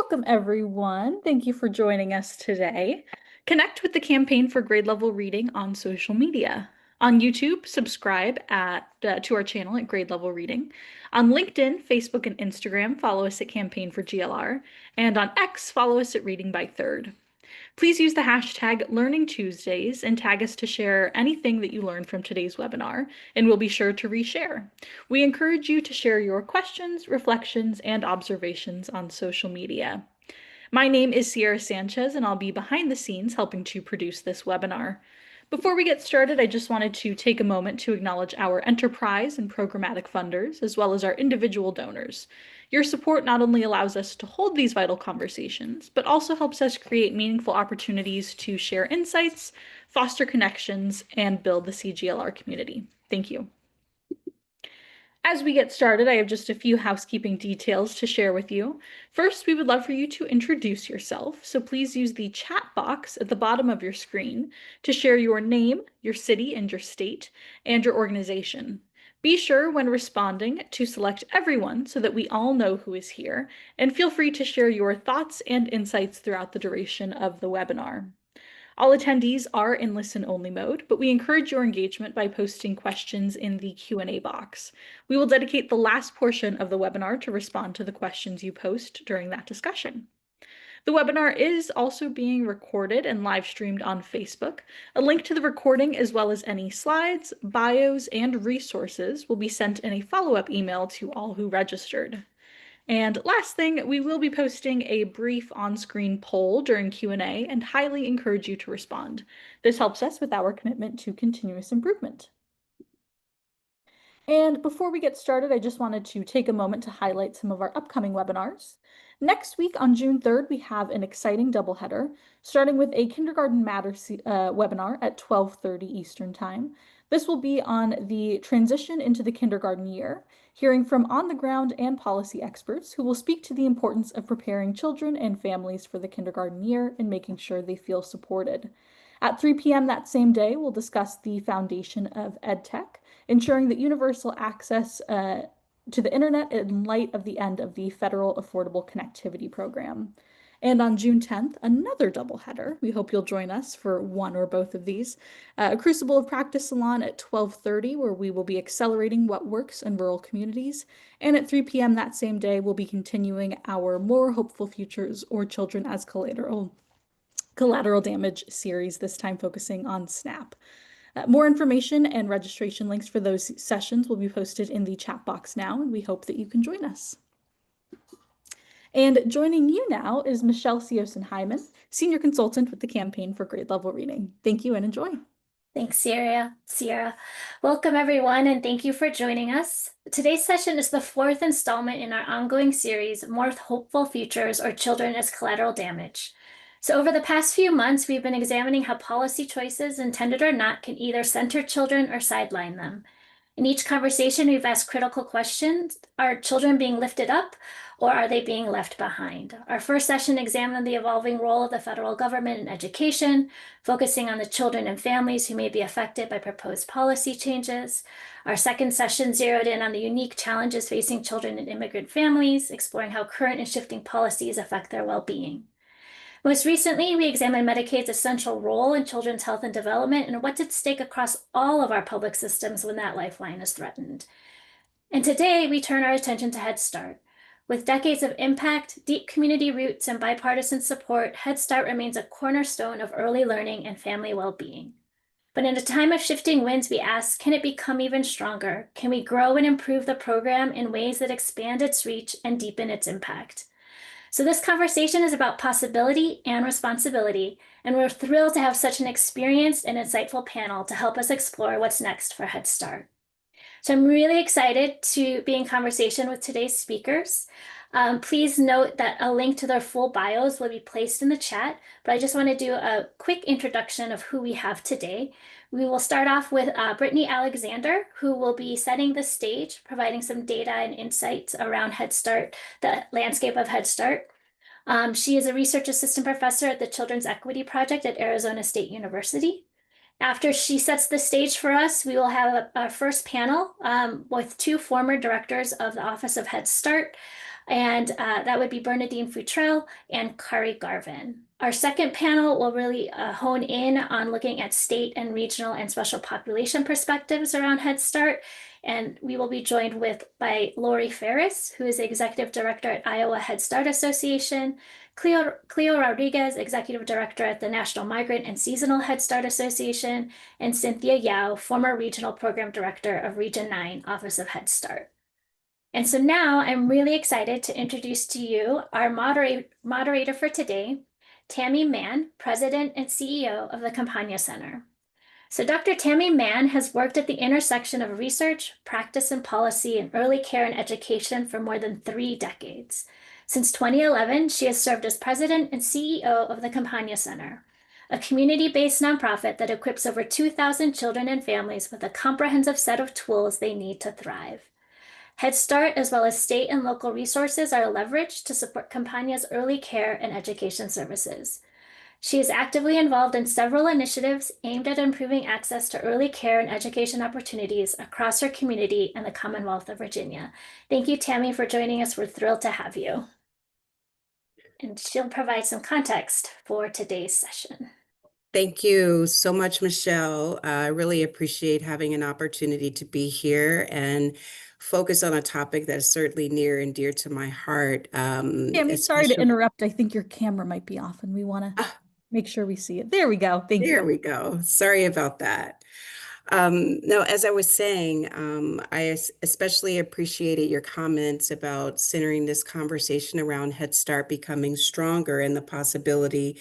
Welcome, everyone. Thank you for joining us today. Connect with the campaign for grade level reading on social media. On YouTube, subscribe to our channel at Grade Level Reading. On LinkedIn, Facebook, and Instagram, follow us at Campaign for GLR. And on X, follow us at Reading by Third. Please use the hashtag Learning Tuesdays and tag us to share anything that you learned from today's webinar, and we'll be sure to reshare. We encourage you to share your questions, reflections, and observations on social media. My name is Sierra Sanchez, and I'll be behind the scenes helping to produce this webinar. Before we get started, I just wanted to take a moment to acknowledge our enterprise and programmatic funders, as well as our individual donors. Your support not only allows us to hold these vital conversations, but also helps us create meaningful opportunities to share insights, foster connections, and build the CGLR community. Thank you. As we get started, I have just a few housekeeping details to share with you. First, we would love for you to introduce yourself, so please use the chat box at the bottom of your screen to share your name, your city and your state, and your organization. Be sure when responding to select everyone so that we all know who is here, and feel free to share your thoughts and insights throughout the duration of the webinar. All attendees are in listen-only mode, but we encourage your engagement by posting questions in the Q&A box. We will dedicate the last portion of the webinar to respond to the questions you post during that discussion. The webinar is also being recorded and live streamed on Facebook. A link to the recording, as well as any slides, bios, and resources, will be sent in a follow-up email to all who registered. And last thing, we will be posting a brief on-screen poll during Q&A and highly encourage you to respond. This helps us with our commitment to continuous improvement. And before we get started, I just wanted to take a moment to highlight some of our upcoming webinars. Next week on June 3rd, we have an exciting doubleheader, starting with a Kindergarten Matters webinar at 12:30 Eastern Time. This will be on the transition into the kindergarten year, hearing from on-the-ground and policy experts who will speak to the importance of preparing children and families for the kindergarten year and making sure they feel supported. At 3 p.m. that same day, we'll discuss the foundation of EdTech, ensuring that universal access to the internet in light of the end of the Federal Affordable Connectivity Program. And on June 10th, another doubleheader. We hope you'll join us for one or both of these. A Crucible of Practice Salon at 12:30, where we will be accelerating what works in rural communities. And at 3 p.m. that same day, we'll be continuing our More Hopeful Futures or Children as Collateral Damage series, this time focusing on SNAP. More information and registration links for those sessions will be posted in the chat box now, and we hope that you can join us. And joining you now is Michelle Siosen-Hyman, Senior Consultant with the Campaign for Grade Level Reading. Thank you and enjoy. Thanks, Sierra. Welcome, everyone, and thank you for joining us. Today's session is the fourth installment in our ongoing series, More Hopeful Futures or Children as Collateral Damage. So over the past few months, we've been examining how policy choices, intended or not, can either center children or sideline them. In each conversation, we've asked critical questions. Are children being lifted up, or are they being left behind? Our first session examined the evolving role of the federal government in education, focusing on the children and families who may be affected by proposed policy changes. Our second session zeroed in on the unique challenges facing children and immigrant families, exploring how current and shifting policies affect their well-being. Most recently, we examined Medicaid's essential role in children's health and development and what's at stake across all of our public systems when that lifeline is threatened. And today, we turn our attention to Head Start. With decades of impact, deep community roots, and bipartisan support, Head Start remains a cornerstone of early learning and family well-being. But in a time of shifting winds, we ask, can it become even stronger? Can we grow and improve the program in ways that expand its reach and deepen its impact? So this conversation is about possibility and responsibility, and we're thrilled to have such an experienced and insightful panel to help us explore what's next for Head Start. So I'm really excited to be in conversation with today's speakers. Please note that a link to their full bios will be placed in the chat, but I just want to do a quick introduction of who we have today. We will start off with Brittany Alexander, who will be setting the stage, providing some data and insights around Head Start, the landscape of Head Start. She is a research assistant professor at the Children's Equity Project at Arizona State University. After she sets the stage for us, we will have our first panel with two former directors of the Office of Head Start, And that would be Bernadine Futrell and Kari Garvin. Our second panel will really hone in on looking at state and regional and special population perspectives around Head Start. And we will be joined by Lori Ferris, who is Executive Director at Iowa Head Start Association, Cleo Rodriguez, Executive Director at the National Migrant and Seasonal Head Start Association, and Cynthia Yao, former Regional Program Director of Region 9 Office of Head Start. And so now I'm really excited to introduce to you our moderator for today, Tammy Mann, President and CEO of the Campagna Center. So Dr. Tammy Mann has worked at the intersection of research, practice, and policy in early care and education for more than 3 decades. Since 2011, she has served as president and CEO of the Campagna Center, a community-based nonprofit that equips over 2,000 children and families with a comprehensive set of tools they need to thrive. Head Start, as well as state and local resources, are leveraged to support Campagna's early care and education services. She is actively involved in several initiatives aimed at improving access to early care and education opportunities across her community and the Commonwealth of Virginia. Thank you, Tammy, for joining us. We're thrilled to have you. And she'll provide some context for today's session. Thank you so much, Michelle. I really appreciate having an opportunity to be here and focus on a topic that is certainly near and dear to my heart. Tammy, sorry to interrupt. I think your camera might be off and we want to make sure we see it. There we go. Thank you. There we go. Sorry about that. No, as I was saying, I especially appreciated your comments about centering this conversation around Head Start becoming stronger and the possibility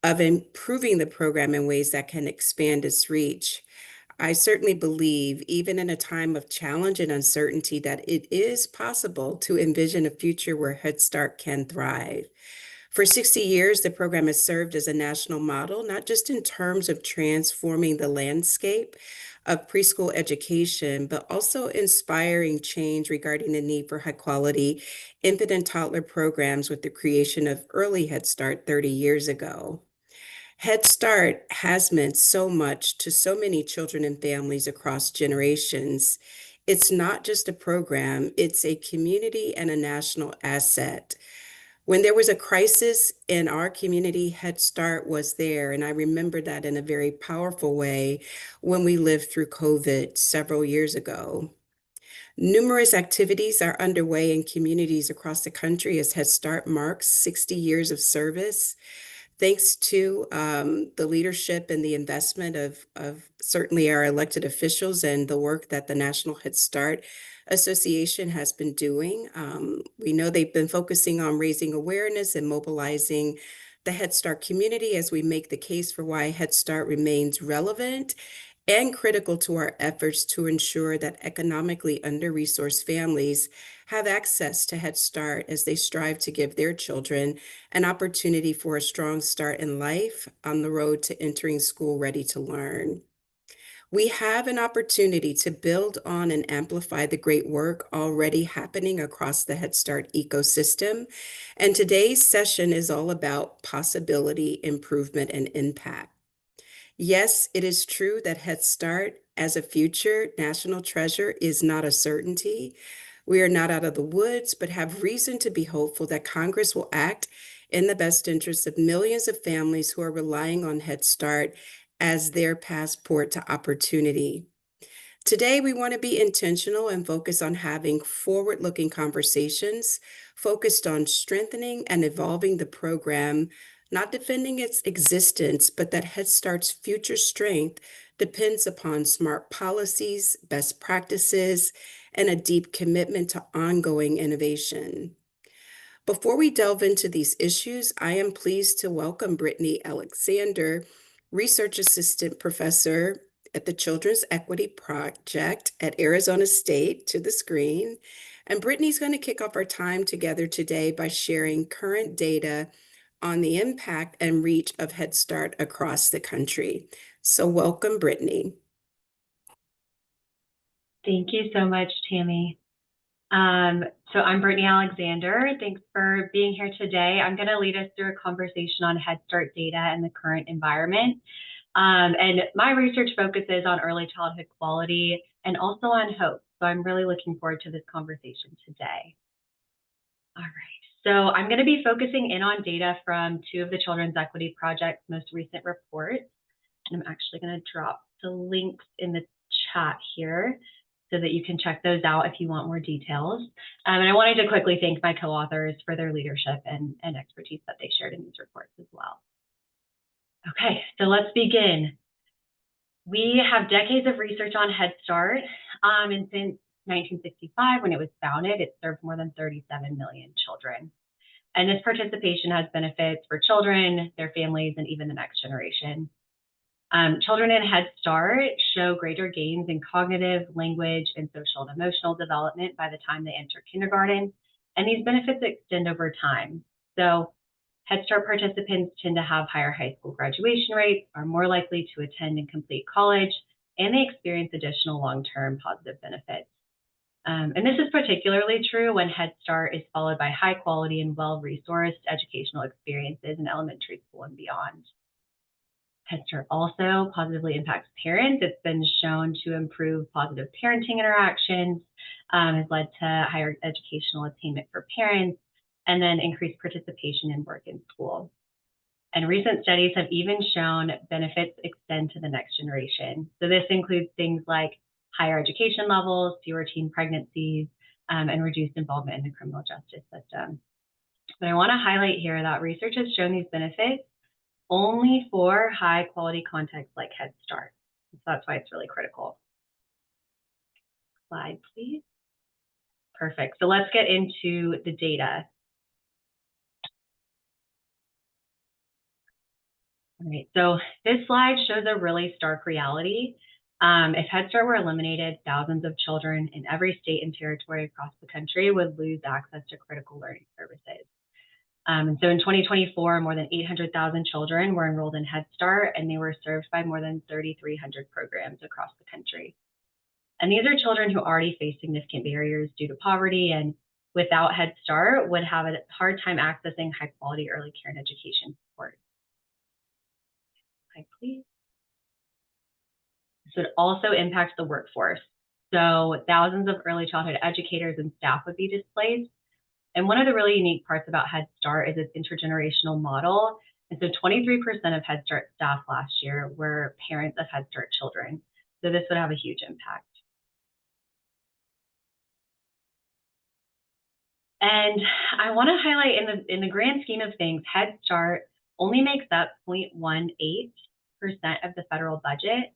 of improving the program in ways that can expand its reach. I certainly believe, even in a time of challenge and uncertainty, that it is possible to envision a future where Head Start can thrive. For 60 years, the program has served as a national model, not just in terms of transforming the landscape of preschool education, but also inspiring change regarding the need for high quality infant and toddler programs with the creation of Early Head Start 30 years ago. Head Start has meant so much to so many children and families across generations. It's not just a program, it's a community and a national asset. When there was a crisis in our community, Head Start was there. And I remember that in a very powerful way when we lived through COVID several years ago. Numerous activities are underway in communities across the country as Head Start marks 60 years of service. Thanks to the leadership and the investment of certainly our elected officials and the work that the National Head Start Association has been doing. We know they've been focusing on raising awareness and mobilizing the Head Start community as we make the case for why Head Start remains relevant and critical to our efforts to ensure that economically under-resourced families have access to Head Start as they strive to give their children an opportunity for a strong start in life on the road to entering school ready to learn. We have an opportunity to build on and amplify the great work already happening across the Head Start ecosystem. And today's session is all about possibility, improvement, and impact. Yes, it is true that Head Start as a future national treasure is not a certainty. We are not out of the woods, but have reason to be hopeful that Congress will act in the best interest of millions of families who are relying on Head Start as their passport to opportunity. Today, we want to be intentional and focus on having forward-looking conversations focused on strengthening and evolving the program, not defending its existence, but that Head Start's future strength depends upon smart policies, best practices, and a deep commitment to ongoing innovation. Before we delve into these issues, I am pleased to welcome Brittany Alexander, Research Assistant Professor at the Children's Equity Project at Arizona State, to the screen. And Brittany's going to kick off our time together today by sharing current data on the impact and reach of Head Start across the country. So welcome, Brittany. Thank you so much, Tammy. So I'm Brittany Alexander. Thanks for being here today. I'm going to lead us through a conversation on Head Start data and the current environment. And my research focuses on early childhood quality and also on hope. So I'm really looking forward to this conversation today. All right. So I'm going to be focusing in on data from 2 of the Children's Equity Project's most recent reports. And I'm actually going to drop the links in the chat here so that you can check those out if you want more details. And I wanted to quickly thank my co-authors for their leadership and expertise that they shared in these reports as well. Okay, so let's begin. We have decades of research on Head Start, and since 1965, when it was founded, it served more than 37 million children. And this participation has benefits for children, their families, and even the next generation. Children in Head Start show greater gains in cognitive, language, and social and emotional development by the time they enter kindergarten, and these benefits extend over time. So Head Start participants tend to have higher high school graduation rates, are more likely to attend and complete college, and they experience additional long-term positive benefits. And this is particularly true when Head Start is followed by high quality and well-resourced educational experiences in elementary school and beyond. Head Start also positively impacts parents. It's been shown to improve positive parenting interactions, has led to higher educational attainment for parents, and then increased participation in work and school. And recent studies have even shown benefits extend to the next generation. So this includes things like higher education levels, fewer teen pregnancies, and reduced involvement in the criminal justice system. But I want to highlight here that research has shown these benefits only for high quality contexts like Head Start. So that's why it's really critical. Slide, please. Perfect. So let's get into the data. All right, so this slide shows a really stark reality. If Head Start were eliminated, thousands of children in every state and territory across the country would lose access to critical learning services. And so in 2024, more than 800,000 children were enrolled in Head Start, and they were served by more than 3,300 programs across the country. And these are children who already face significant barriers due to poverty, and without Head Start would have a hard time accessing high quality early care and education support. Next slide, please. So it also impacts the workforce. So thousands of early childhood educators and staff would be displaced. And one of the really unique parts about Head Start is its intergenerational model. And so 23% of Head Start staff last year were parents of Head Start children. So this would have a huge impact. And I want to highlight in the grand scheme of things, Head Start only makes up 0.18% of the federal budget.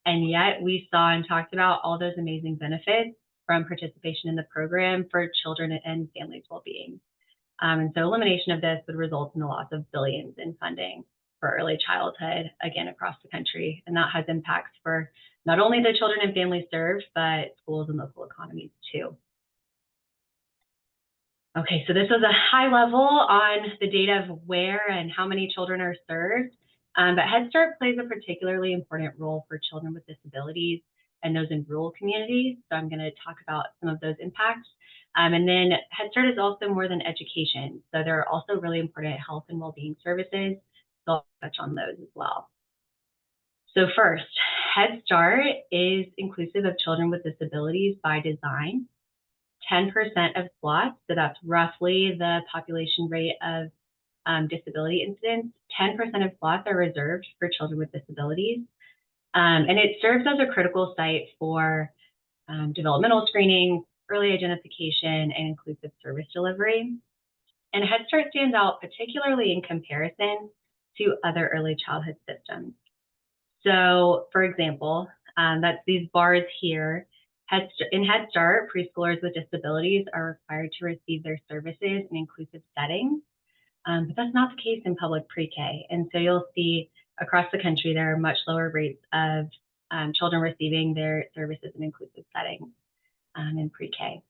And yet we saw and talked about all those amazing benefits from participation in the program for children and families' well-being. And so elimination of this would result in the loss of billions in funding for early childhood, again, across the country. And that has impacts for not only the children and families served, but schools and local economies too. Okay, so this was a high level on the data of where and how many children are served. But Head Start plays a particularly important role for children with disabilities and those in rural communities. So I'm going to talk about some of those impacts. And then Head Start is also more than education. So there are also really important health and well-being services. So I'll touch on those as well. So first, Head Start is inclusive of children with disabilities by design. 10% of slots, so that's roughly the population rate of disability incidents, 10% of slots are reserved for children with disabilities. And it serves as a critical site for developmental screening, early identification, and inclusive service delivery. And Head Start stands out particularly in comparison to other early childhood systems. So for example, that's these bars here. In Head Start, preschoolers with disabilities are required to receive their services in inclusive settings, but that's not the case in public pre-K. And so you'll see across the country, there are much lower rates of children receiving their services in inclusive settings in pre-K.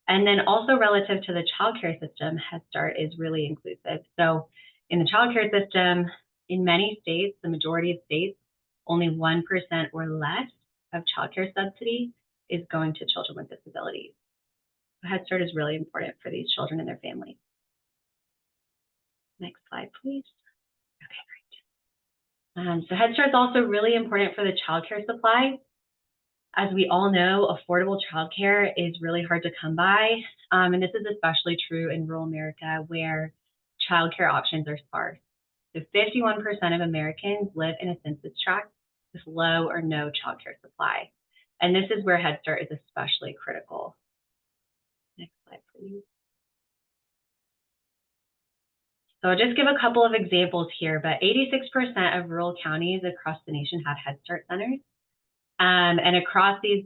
And then also relative to the childcare system, Head Start is really inclusive. So in the childcare system, in many states, the majority of states, only 1% or less of childcare subsidy is going to children with disabilities. Head Start is really important for these children and their families. Next slide, please. Okay, great. So Head Start is also really important for the childcare supply. As we all know, affordable childcare is really hard to come by, and this is especially true in rural America where childcare options are sparse. So 51% of Americans live in a census tract with low or no childcare supply. And this is where Head Start is especially critical. Next slide, please. So I'll just give a couple of examples here, but 86% of rural counties across the nation have Head Start centers. And across these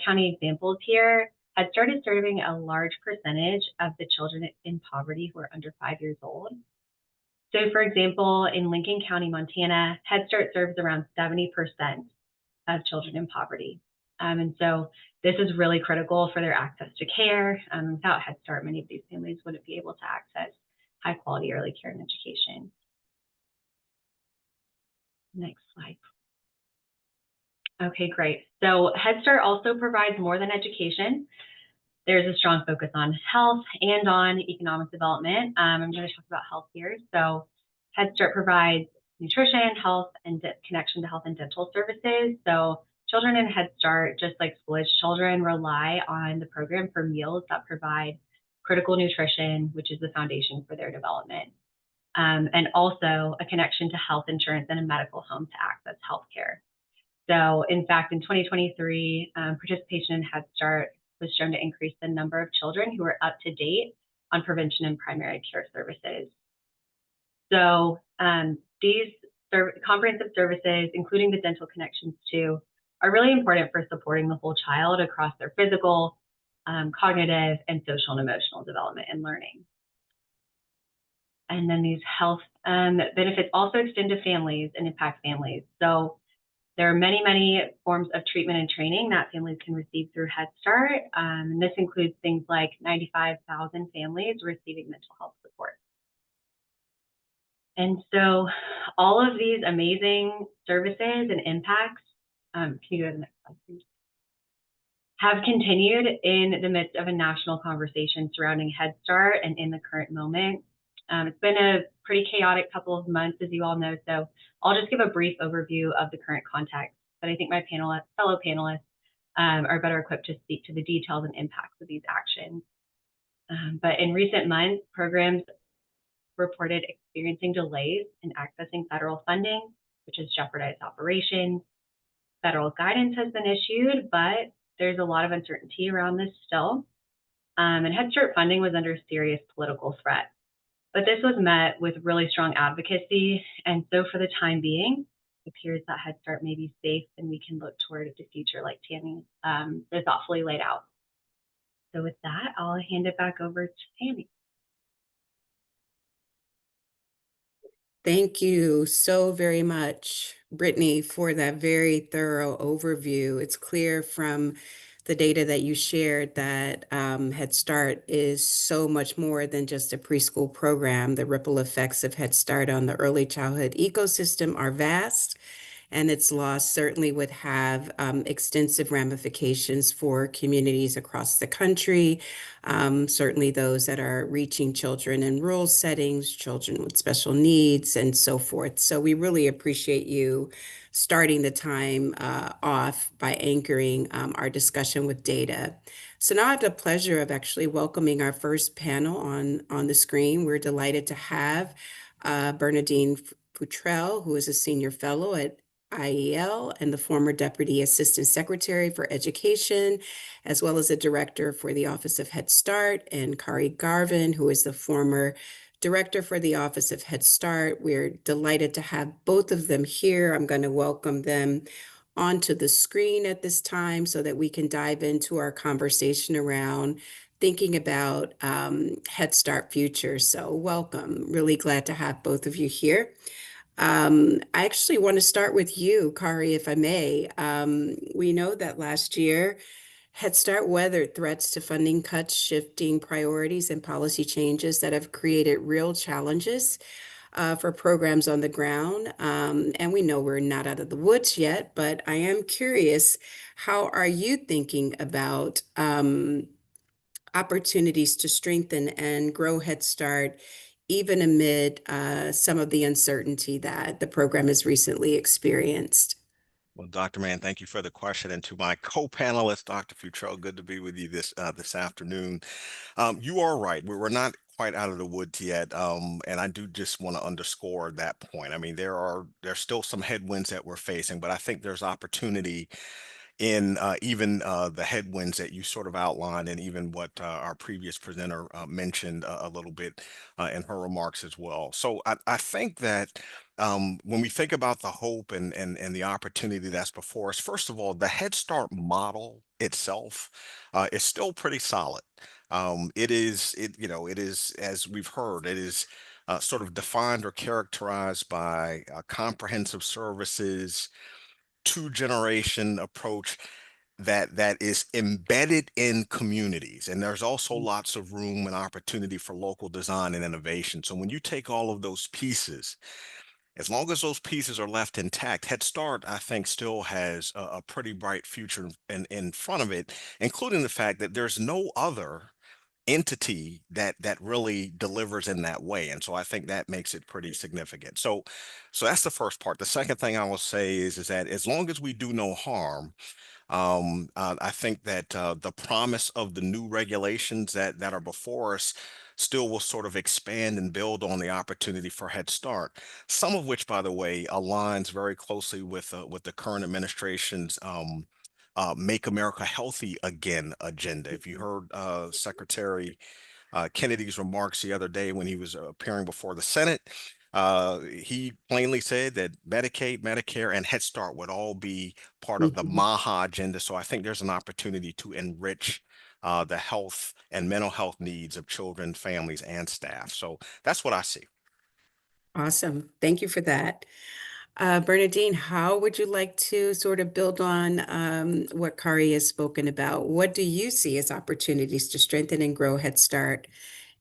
county examples here, Head Start is serving a large percentage of the children in poverty who are under 5 years old. So for example, in Lincoln County, Montana, Head Start serves around 70% of children in poverty. And so this is really critical for their access to care. Without Head Start, many of these families wouldn't be able to access high quality early care and education. Next slide. Okay, great. So Head Start also provides more than education. There's a strong focus on health and on economic development. I'm going to talk about health here. So Head Start provides nutrition, health, and connection to health and dental services. So children in Head Start, just like school-age children, rely on the program for meals that provide critical nutrition, which is the foundation for their development. And also a connection to health insurance and a medical home to access healthcare. So in fact, in 2023, participation in Head Start was shown to increase the number of children who are up to date on prevention and primary care services. So these comprehensive services, including the dental connections too, are really important for supporting the whole child across their physical, cognitive, and social and emotional development and learning. And then these health benefits also extend to families and impact families. So there are many, many forms of treatment and training that families can receive through Head Start. And this includes things like 95,000 families receiving mental health support. And so all of these amazing services and impacts, can you go to the next slide, please, have continued in the midst of a national conversation surrounding Head Start and in the current moment. It's been a pretty chaotic couple of months, as you all know, so I'll just give a brief overview of the current context, but I think my fellow panelists are better equipped to speak to the details and impacts of these actions. But in recent months, programs reported experiencing delays in accessing federal funding, which has jeopardized operations. Federal guidance has been issued, but there's a lot of uncertainty around this still. And Head Start funding was under serious political threat. But this was met with really strong advocacy. And so for the time being, it appears that Head Start may be safe and we can look toward the future like Tammy is thoughtfully laid out. So with that, I'll hand it back over to Tammy. Thank you so very much, Brittany, for that very thorough overview. It's clear from the data that you shared that Head Start is so much more than just a preschool program. The ripple effects of Head Start on the early childhood ecosystem are vast, and its loss certainly would have extensive ramifications for communities across the country, certainly those that are reaching children in rural settings, children with special needs, and so forth. So we really appreciate you starting the time off by anchoring our discussion with data. So now I have the pleasure of actually welcoming our first panel on the screen. We're delighted to have Bernadine Futrell, who is a senior fellow at IEL and the former Deputy Assistant Secretary for Education, as well as a director for the Office of Head Start, and Kari Garvin, who is the former Director for the Office of Head Start. We're delighted to have both of them here. I'm going to welcome them onto the screen at this time so that we can dive into our conversation around thinking about Head Start Future. So welcome. Really glad to have both of you here. I actually want to start with you, Kari, if I may. We know that last year, Head Start weathered threats to funding cuts, shifting priorities, and policy changes that have created real challenges for programs on the ground. And we know we're not out of the woods yet, but I am curious, how are you thinking about opportunities to strengthen and grow Head Start, even amid some of the uncertainty that the program has recently experienced? Well, Dr. Mann, thank you for the question. And to my co-panelist, Dr. Futrell, good to be with you this afternoon. You are right. We're not quite out of the woods yet. And I do just want to underscore that point. I mean, there's still some headwinds that we're facing, but I think there's opportunity in even the headwinds that you sort of outlined, and even what our previous presenter mentioned a little bit in her remarks as well. So I think that when we think about the hope and the opportunity that's before us, first of all, the Head Start model itself is still pretty solid. It is, as we've heard, it is sort of defined or characterized by comprehensive services, two generation approach that is embedded in communities, and there's also lots of room and opportunity for local design and innovation. So when you take all of those pieces, as long as those pieces are left intact, Head Start, I think, still has a pretty bright future in front of it, including the fact that there's no other entity that really delivers in that way. And so I think that makes it pretty significant. So that's the first part. The second thing I will say is that as long as we do no harm, I think that the promise of the new regulations that are before us still will sort of expand and build on the opportunity for Head Start. Some of which, by the way, aligns very closely with the current administration's "Make America Healthy Again" agenda. If you heard Secretary Kennedy's remarks the other day when he was appearing before the Senate, he plainly said that Medicaid, Medicare, and Head Start would all be part of the Mhm. MAHA agenda. So I think there's an opportunity to enrich the health and mental health needs of children, families, and staff. So that's what I see. Awesome. Thank you for that. Bernadine, how would you like to sort of build on what Kari has spoken about? What do you see as opportunities to strengthen and grow Head Start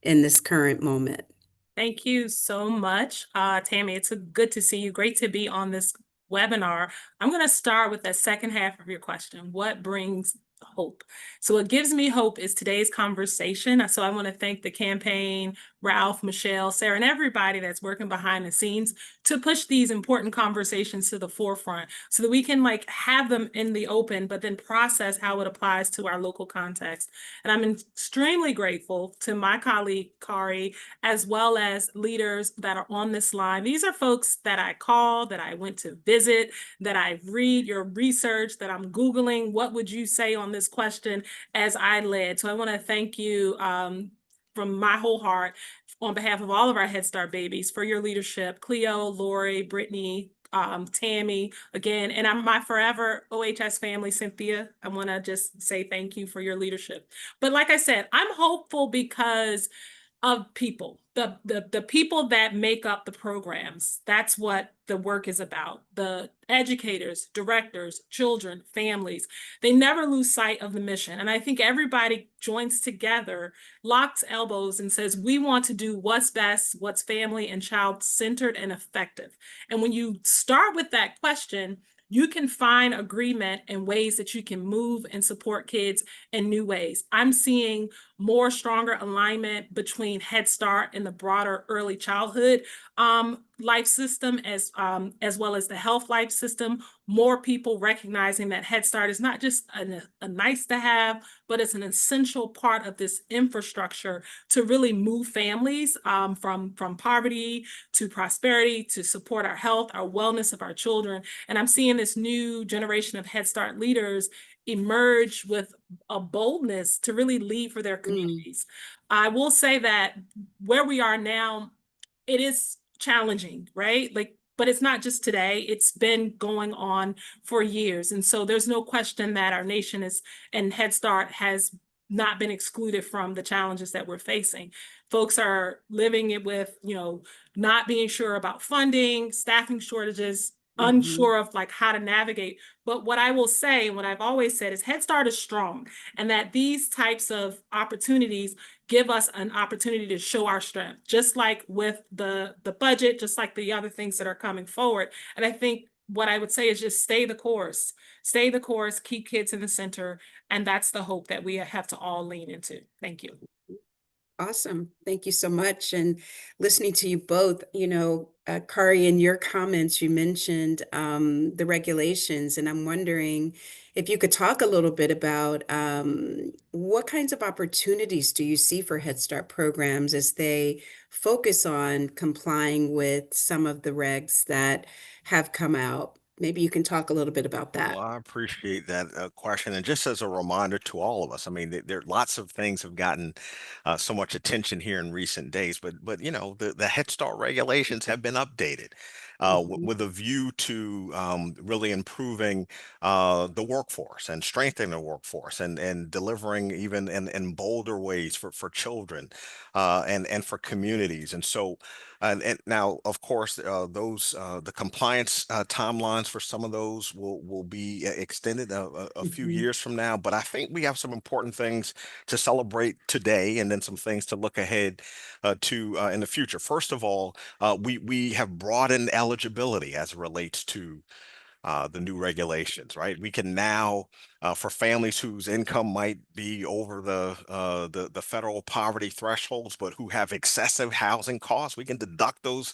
in this current moment? Thank you so much, Tammy. It's good to see you. Great to be on this webinar. I'm going to start with the second half of your question. What brings hope? So what gives me hope is today's conversation. So I want to thank the campaign, Ralph, Michelle, Sarah, and everybody that's working behind the scenes to push these important conversations to the forefront so that we can have them in the open, but then process how it applies to our local context. And I'm extremely grateful to my colleague, Kari, as well as leaders that are on this line. These are folks that I call, that I went to visit, that I read your research, that I'm Googling, what would you say on this question as I led. So I want to thank you from my whole heart on behalf of all of our Head Start babies for your leadership. Cleo, Lori, Brittany, Tammy, again, and my forever OHS family, Cynthia, I want to just say thank you for your leadership. But like I said, I'm hopeful because of people, the people that make up the programs. That's what the work is about. The educators, directors, children, families, they never lose sight of the mission. And I think everybody joins together, locks elbows, and says, we want to do what's best, what's family and child centered and effective. And when you start with that question, you can find agreement and ways that you can move and support kids in new ways. I'm seeing more stronger alignment between Head Start and the broader early childhood life system, as well as the health life system. More people recognizing that Head Start is not just a nice to have, but it's an essential part of this infrastructure to really move families from poverty to prosperity, to support our health, our wellness of our children. And I'm seeing this new generation of Head Start leaders emerge with a boldness to really lead for their communities. I will say that where we are now, it is challenging, right? But it's not just today, it's been going on for years. And so there's no question that our nation and Head Start has not been excluded from the challenges that we're facing. Folks are living it with, not being sure about funding, staffing shortages, unsure of how to navigate. But what I will say, and what I've always said, is Head Start is strong, and that these types of opportunities give us an opportunity to show our strength, just like with the budget, just like the other things that are coming forward. And I think what I would say is just stay the course, keep kids in the center. And that's the hope that we have to all lean into. Thank you. Awesome. Thank you so much. And listening to you both, Kari, in your comments, you mentioned the regulations, and I'm wondering if you could talk a little bit about what kinds of opportunities do you see for Head Start programs as they focus on complying with some of the regs that have come out? Maybe you can talk a little bit about Well, that. I appreciate that question. And just as a reminder to all of us, I mean, there lots of things have gotten so much attention here in recent days, but the Head Start regulations have been updated Mhm. with a view to really improving the workforce and strengthening the workforce and delivering even in bolder ways for children and for communities. And so and now, of course, those the compliance timelines for some of those will be extended a few Mhm. years from now. But I think we have some important things to celebrate today, and then some things to look ahead to in the future. First of all, we have broadened eligibility as it relates to the new regulations, right? We can now, for families whose income might be over the federal poverty thresholds, but who have excessive housing costs, we can deduct those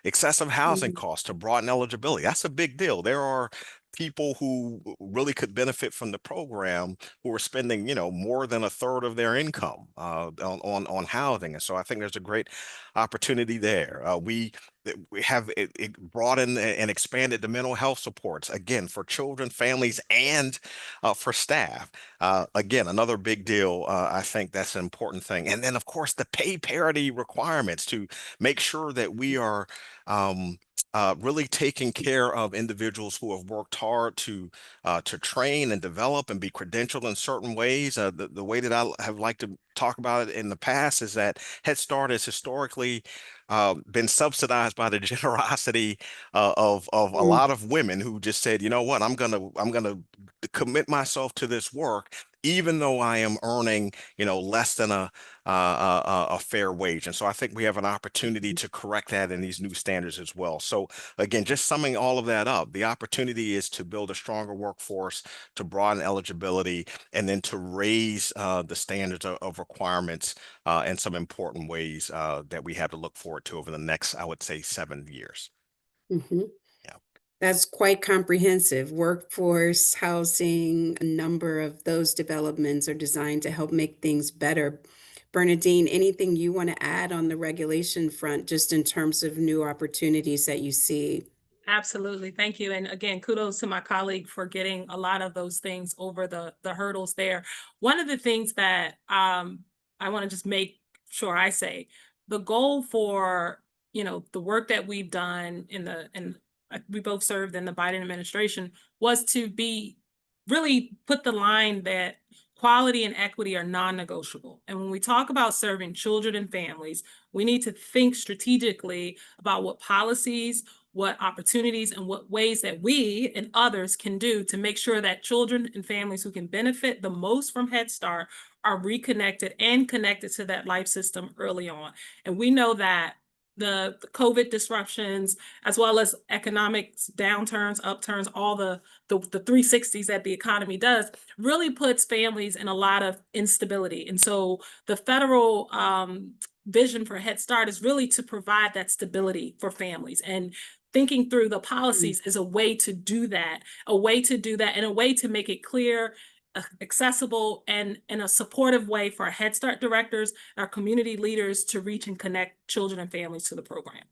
excessive housing Mhm. costs to broaden eligibility. That's a big deal. There are people who really could benefit from the program who are spending, more than a third of their income on housing, and so I think there's a great opportunity there. We have it broadened and expanded the mental health supports again for children, families, and for staff. Again, another big deal. I think that's an important thing. And then, of course, the pay parity requirements to make sure that we are um, really taking care of individuals who have worked hard to train and develop and be credentialed in certain ways. The way that I have liked to talk about it in the past is that Head Start has historically been subsidized by the generosity of a Mm. lot of women who just said, you know what, I'm gonna commit myself to this work, even though I am earning, less than a fair wage. And so I think we have an opportunity to correct that in these new standards as well. So again, just summing all of that up, the opportunity is to build a stronger workforce, to broaden eligibility, and then to raise the standards of requirements in some important ways that we have to look forward to over the next, I would say, 7 years. Mhm. Yeah. That's quite comprehensive. Workforce, housing, a number of those developments are designed to help make things better. Bernadine, anything you want to add on the regulation front, just in terms of new opportunities that you see? Absolutely. Thank you. And again, kudos to my colleague for getting a lot of those things over the hurdles there. One of the things that I want to just make sure I say, the goal for, the work that we've done we both served in the Biden administration was to be really put the line that quality and equity are non-negotiable. And when we talk about serving children and families, we need to think strategically about what policies, what opportunities, and what ways that we and others can do to make sure that children and families who can benefit the most from Head Start are reconnected and connected to that life system early on. And we know that the COVID disruptions, as well as economic downturns, upturns, all the 360s that the economy does, really puts families in a lot of instability. And so the federal vision for Head Start is really to provide that stability for families. And thinking through the Mm. policies is a way to do that, and a way to make it clear, accessible, and in a supportive way for our Head Start directors, our community leaders to reach and connect children and families to the program.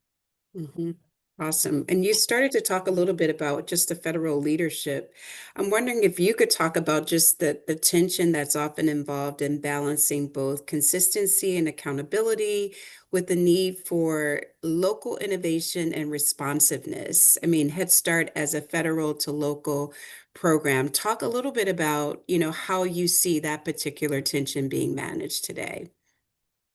Mhm. Awesome. And you started to talk a little bit about just the federal leadership. I'm wondering if you could talk about just the tension that's often involved in balancing both consistency and accountability with the need for local innovation and responsiveness. I mean, Head Start as a federal to local program. Talk a little bit about, how you see that particular tension being managed today.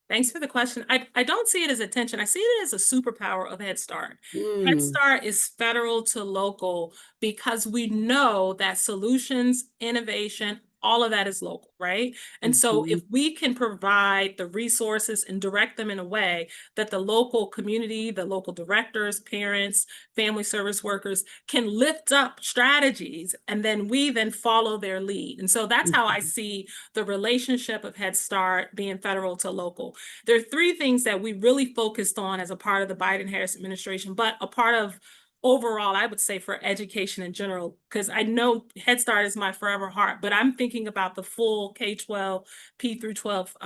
Thanks for the question. I don't see it as attention. I see it as a superpower of Head Start. Head Mm. Start is federal to local because we know that solutions, innovation, all of that is local, right? And so if we can provide the resources and direct them in a way that the local community, the local directors, parents, family service workers can lift up strategies, and then we then follow their lead. And so that's how I see the relationship of Head Start being federal to local. There are three things that we really focused on as a part of the Biden-Harris administration, but a part of overall, I would say, for education in general, because I know Head Start is my forever heart, but I'm thinking about the full K-12, P through 12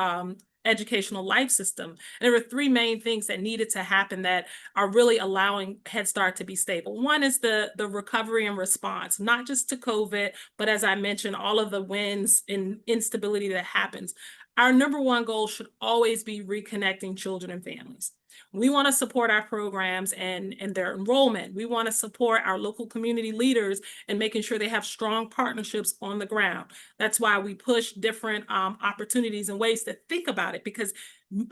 educational life system. And there were three main things that needed to happen that are really allowing Head Start to be stable. One is the recovery and response, not just to COVID, but as I mentioned, all of the wins and instability that happens. Our number one goal should always be reconnecting children and families. We want to support our programs and their enrollment. We want to support our local community leaders and making sure they have strong partnerships on the ground. That's why we push different opportunities and ways to think about it, because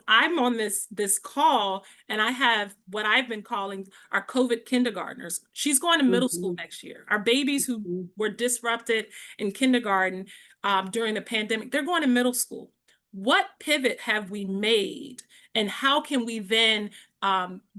I'm on this call and I have what I've been calling our COVID kindergartners. She's going to middle school next year. Our babies who were disrupted in kindergarten during the pandemic, they're going to middle school. What pivot have we made, and how can we then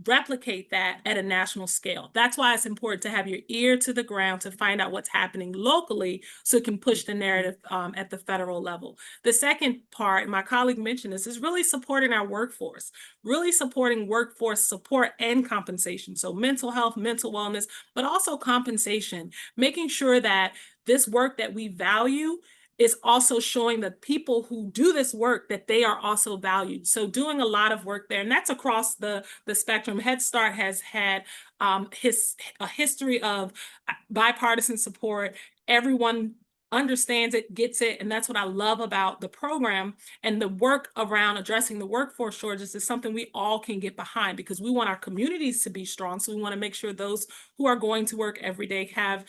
replicate that at a national scale? That's why it's important to have your ear to the ground to find out what's happening locally so it can push the narrative at the federal level. The second part, and my colleague mentioned this, is really supporting our workforce, really supporting workforce support and compensation. So mental health, mental wellness, but also compensation, making sure that this work that we value is also showing the people who do this work that they are also valued. So doing a lot of work there, and that's across the spectrum. Head Start has had a history of bipartisan support. Everyone understands it, gets it, and that's what I love about the program. And the work around addressing the workforce shortages is something we all can get behind, because we want our communities to be strong. So we want to make sure those who are going to work every day have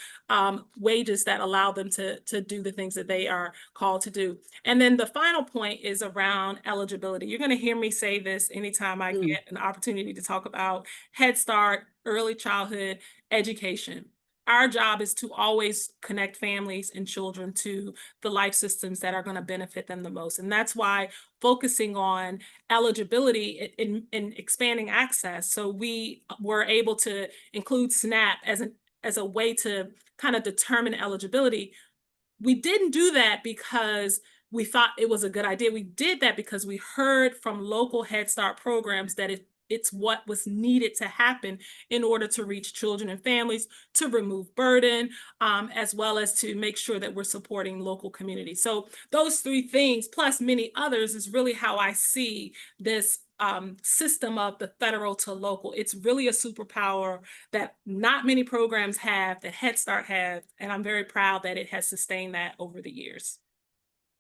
wages that allow them to do the things that they are called to do. And then the final point is around eligibility. You're going to hear me say this anytime I get an opportunity to talk about Head Start, early childhood education. Our job is to always connect families and children to the life systems that are going to benefit them the most. And that's why focusing on eligibility and expanding access. So we were able to include SNAP as a way to kind of determine eligibility. We didn't do that because we thought it was a good idea. We did that because we heard from local Head Start programs that it's what was needed to happen in order to reach children and families, to remove burden, as well as to make sure that we're supporting local communities. So those three things, plus many others, is really how I see this system of the federal to local. It's really a superpower that not many programs have, that Head Start has, and I'm very proud that it has sustained that over the years.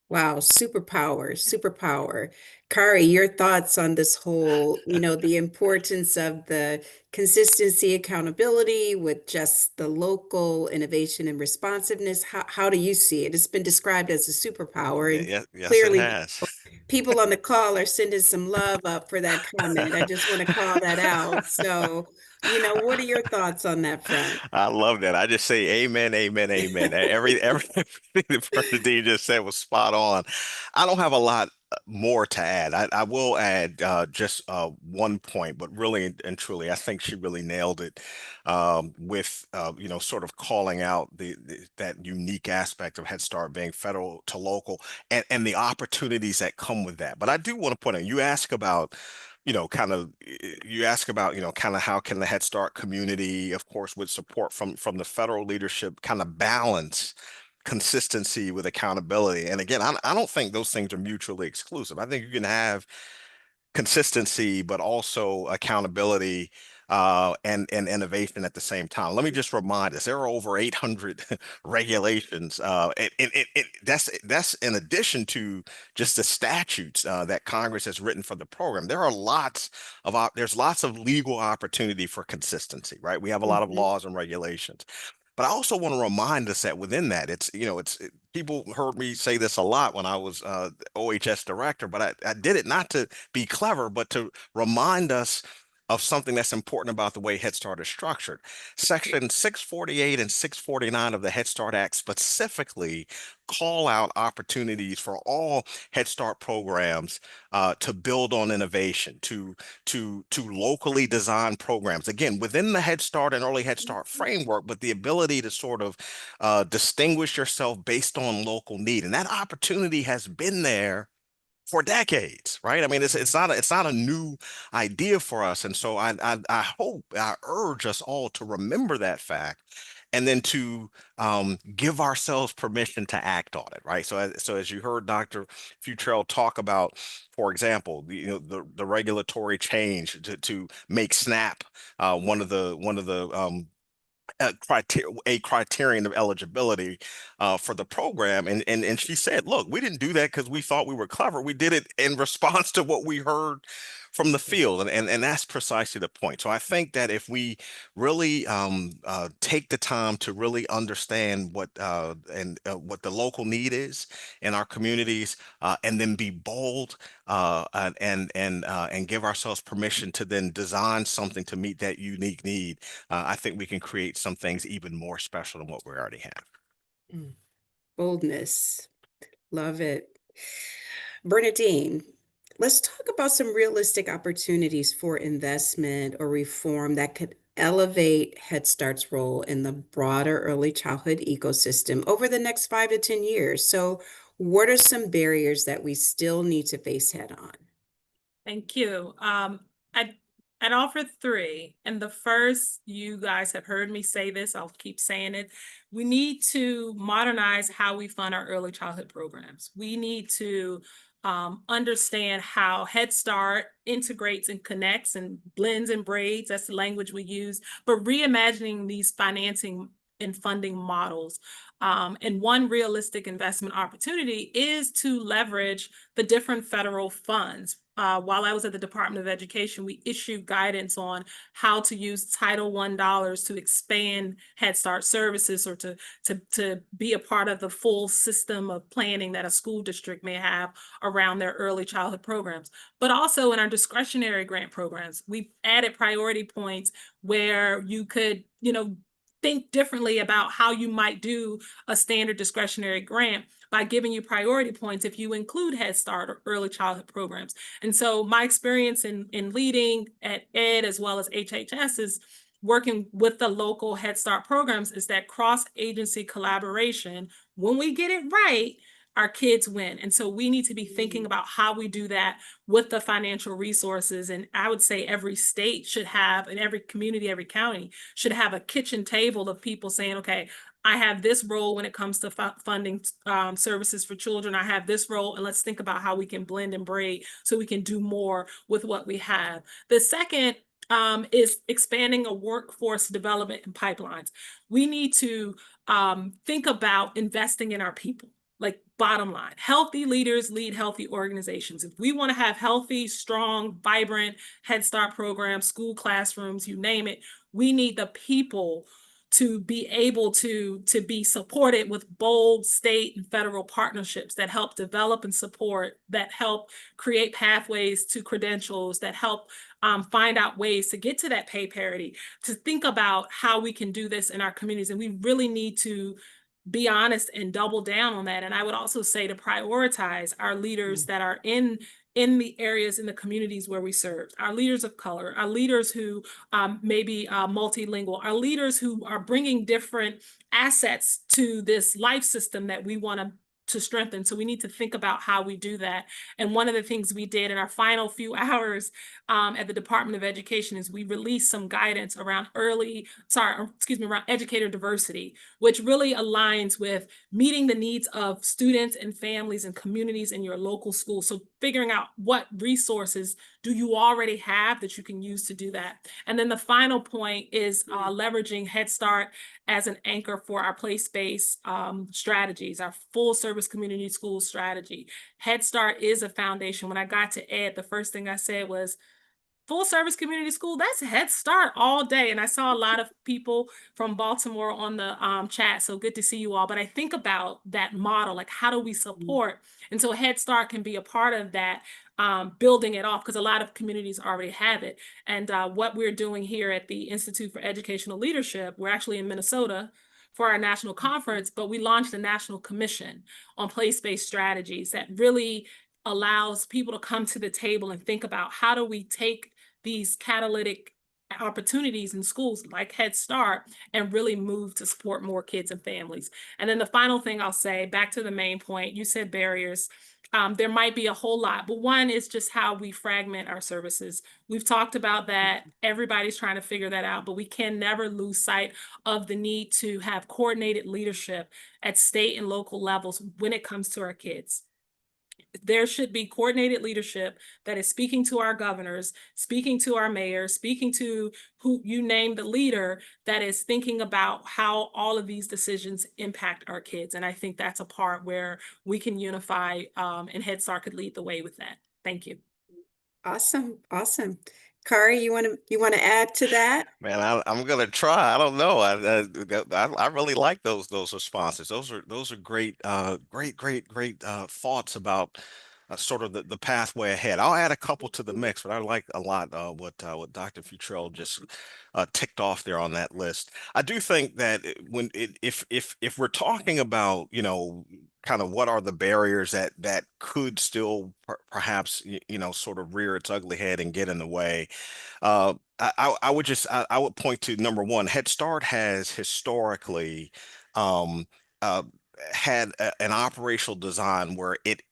Wow, superpower, superpower. Kari, your thoughts on this whole, the importance of the consistency, accountability with just the local innovation and responsiveness. How do you see it? It's been described as a superpower, and Yes, it clearly has. people on the call are sending some love up for that comment. I just want to call that out. So, what are your thoughts on that front? I love that. I just say amen, amen, amen. Everything the Bernadine just said was spot on. I don't have a lot more to add. I will add just one point, but really and truly, I think she really nailed it with sort of calling out that unique aspect of Head Start being federal to local, and the opportunities that come with that. But I do want to point out, you ask about kind of kind of how can the Head Start community, of course, with support from the federal leadership, kind of balance consistency with accountability. And again, I don't think those things are mutually exclusive. I think you can have consistency, but also accountability and innovation at the same time. Let me just remind us, there are over 800 regulations. That's in addition to just the statutes that Congress has written for the program. There are there's lots of legal opportunity for consistency, right? We have a lot of laws and regulations. But I also want to remind us that within that, people heard me say this a lot when I was OHS director, but I did it not to be clever, but to remind us of something that's important about the way Head Start is structured. Section 648 and 649 of the Head Start Act specifically call out opportunities for all Head Start programs to build on innovation, to locally design programs. Again, within the Head Start and Early Head Start framework, but the ability to sort of distinguish yourself based on local need. And that opportunity has been there for decades, right? I mean, it's not a new idea for us, and so I hope, I urge us all to remember that fact, and then to give ourselves permission to act on it, right? So as you heard Dr. Futrell talk about, for example, the regulatory change to make SNAP one of the a criterion of eligibility for the program. And she said, look, we didn't do that because we thought we were clever. We did it in response to what we heard from the field. And that's precisely the point. So I think that if we really take the time to really understand what the local need is in our communities, and then be bold, and give ourselves permission to then design something to meet that unique need, I think we can create some things even more special than what we already have. Boldness. Love it. Bernadine, let's talk about some realistic opportunities for investment or reform that could elevate Head Start's role in the broader early childhood ecosystem over the next 5 to 10 years. So, what are some barriers that we still need to face head on? Thank you. I'd offer three. And the first, you guys have heard me say this, I'll keep saying it. We need to modernize how we fund our early childhood programs. We need to understand how Head Start integrates and connects and blends and braids. That's the language we use, but reimagining these financing and funding models. And one realistic investment opportunity is to leverage the different federal funds. While I was at the Department of Education, we issued guidance on how to use Title I dollars to expand Head Start services, or to be a part of the full system of planning that a school district may have around their early childhood programs. But also in our discretionary grant programs, we added priority points where you could, think differently about how you might do a standard discretionary grant by giving you priority points if you include Head Start or early childhood programs. And so my experience in leading at Ed as well as HHS is working with the local Head Start programs is that cross-agency collaboration. When we get it right, our kids win. And so we need to be thinking about how we do that with the financial resources. And I would say every state should have, and every community, every county should have a kitchen table of people saying, okay, I have this role when it comes to funding services for children. I have this role, and let's think about how we can blend and braid so we can do more with what we have. The second is expanding a workforce development and pipelines. We need to think about investing in our people. Like, bottom line, healthy leaders lead healthy organizations. If we want to have healthy, strong, vibrant Head Start programs, school classrooms, you name it, we need the people to be able to be supported with bold state and federal partnerships that help develop and support, that help create pathways to credentials, that help find out ways to get to that pay parity, to think about how we can do this in our communities. And we really need to be honest and double down on that. And I would also say to prioritize our leaders that are in the areas, in the communities where we serve, our leaders of color, our leaders who may be multilingual, our leaders who are bringing different assets to this life system that we want to strengthen. So we need to think about how we do that. And one of the things we did in our final few hours at the Department of Education is we released some guidance around around educator diversity, which really aligns with meeting the needs of students and families and communities in your local school. So figuring out what resources do you already have that you can use to do that. And then the final point is leveraging Head Start as an anchor for our place-based strategies, our full service community school strategy. Head Start is a foundation. When I got to Ed, the first thing I said was, full service community school, that's Head Start all day. And I saw a lot of people from Baltimore on the chat. So good to see you all. But I think about that model, like how do we support? And so Head Start can be a part of that, building it off, because a lot of communities already have it. And what we're doing here at the Institute for Educational Leadership, we're actually in Minnesota for our national conference, but we launched a national commission on place-based strategies that really allows people to come to the table and think about how do we take these catalytic opportunities in schools like Head Start and really move to support more kids and families. And then the final thing I'll say, back to the main point, you said barriers. There might be a whole lot, but one is just how we fragment our services. We've talked about that. Everybody's trying to figure that out, but we can never lose sight of the need to have coordinated leadership at state and local levels when it comes to our kids. There should be coordinated leadership that is speaking to our governors, speaking to our mayors, speaking to who you name the leader, that is thinking about how all of these decisions impact our kids. And I think that's a part where we can unify, and Head Start could lead the way with that. Thank you. Awesome. Awesome. Kari, you want to add to that? Man, I'm gonna try. I don't know. I really like those responses. Those are great, great thoughts about sort of the pathway ahead. I'll add a couple to the mix, but I like a lot what Dr. Futrell just ticked off there on that list. I do think that if we're talking about, you know, kind of what are the barriers that could still perhaps sort of rear its ugly head and get in the way. I would I would point to number one. Head Start has historically um, uh, had an operational design where it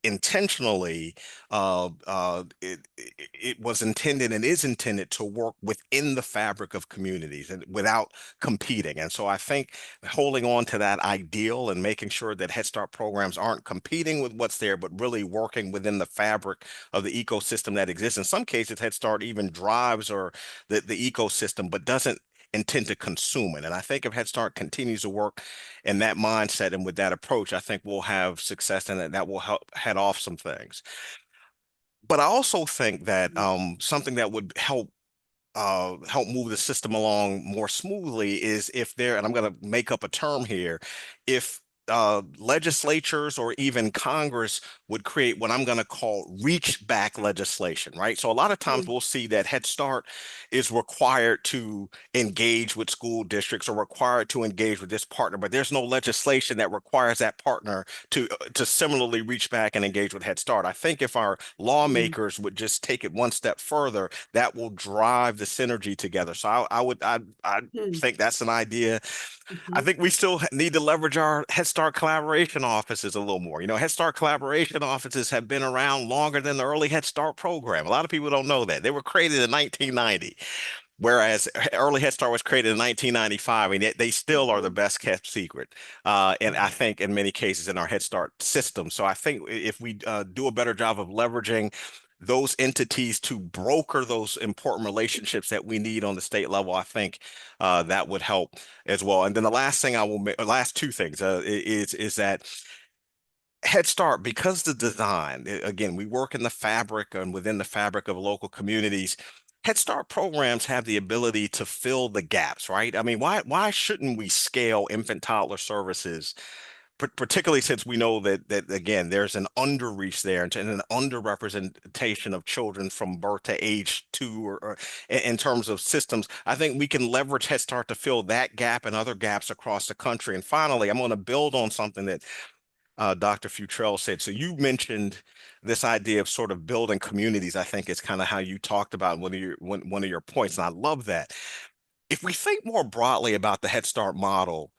intentionally it was intended and is intended to work within the fabric of communities and without competing. And so I think holding on to that ideal and making sure that Head Start programs aren't competing with what's there, but really working within the fabric of the ecosystem that exists. In some cases, Head Start even drives or the ecosystem, but doesn't intend to consume it. And I think if Head Start continues to work in that mindset and with that approach, I think we'll have success and that will help head off some things. But I also think that something that would help move the system along more smoothly is if there, and I'm going to make up a term here, if legislatures or even Congress would create what I'm going to call reach back legislation, right? So a lot of times we'll see that Head Start is required to engage with school districts or required to engage with this partner, but there's no legislation that requires that partner to similarly reach back and engage with Head Start. I think if our lawmakers would just take it one step further, that will drive the synergy together. So I think that's an idea. I think we still need to leverage our Head Start collaboration offices a little more. You know, Head Start collaboration offices have been around longer than the early Head Start program. A lot of people don't know that. They were created in 1990, whereas early Head Start was created in 1995, and yet they still are the best kept secret. And I think in many cases in our Head Start system. So I think if we do a better job of leveraging those entities to broker those important relationships that we need on the state level, I think that would help as well. And then the last thing last two things is that Head Start, because the design, again, we work in the fabric and within the fabric of local communities. Head Start programs have the ability to fill the gaps, right? I mean, why shouldn't we scale infant toddler services, particularly since we know that again, there's an underreach there and an underrepresentation of children from birth to age 2 or in terms of systems. I think we can leverage Head Start to fill that gap and other gaps across the country. And finally, I'm going to build on something that Dr. Futrell said. So you mentioned this idea of sort of building communities. I think is kind of how you talked about one of your points, and I love that. If we think more broadly about the Head Start model,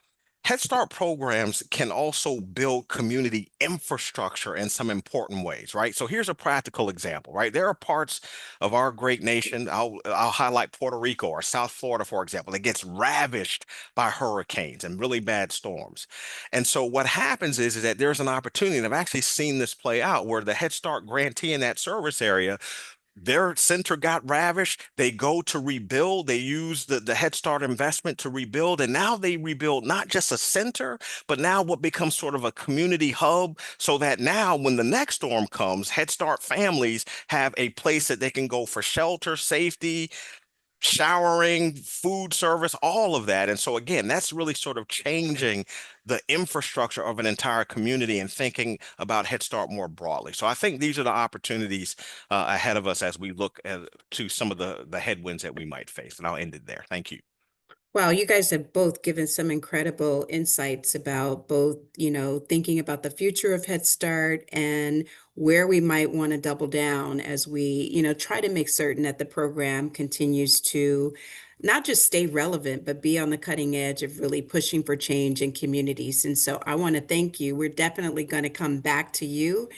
Head Start programs can also build community infrastructure in some important ways, right? So here's a practical example, right? There are parts of our great nation, I'll highlight Puerto Rico or South Florida, for example, that gets ravished by hurricanes and really bad storms. And so what happens is that there's an opportunity, and I've actually seen this play out, where the Head Start grantee in that service area their center got ravished. They go to rebuild. They use the Head Start investment to rebuild. And now they rebuild not just a center, but now what becomes sort of a community hub, so that now when the next storm comes, Head Start families have a place that they can go for shelter, safety, showering, food service, all of that. And so again, that's really sort of changing the infrastructure of an entire community and thinking about Head Start more broadly. So I think these are the opportunities ahead of us as we look to some of the headwinds that we might face. And I'll end it there. Thank you. Wow, you guys have both given some incredible insights about both, thinking about the future of Head Start and where we might want to double down as we, try to make certain that the program continues to not just stay relevant, but be on the cutting edge of really pushing for change in communities. And so I want to thank you. We're definitely going to come back to you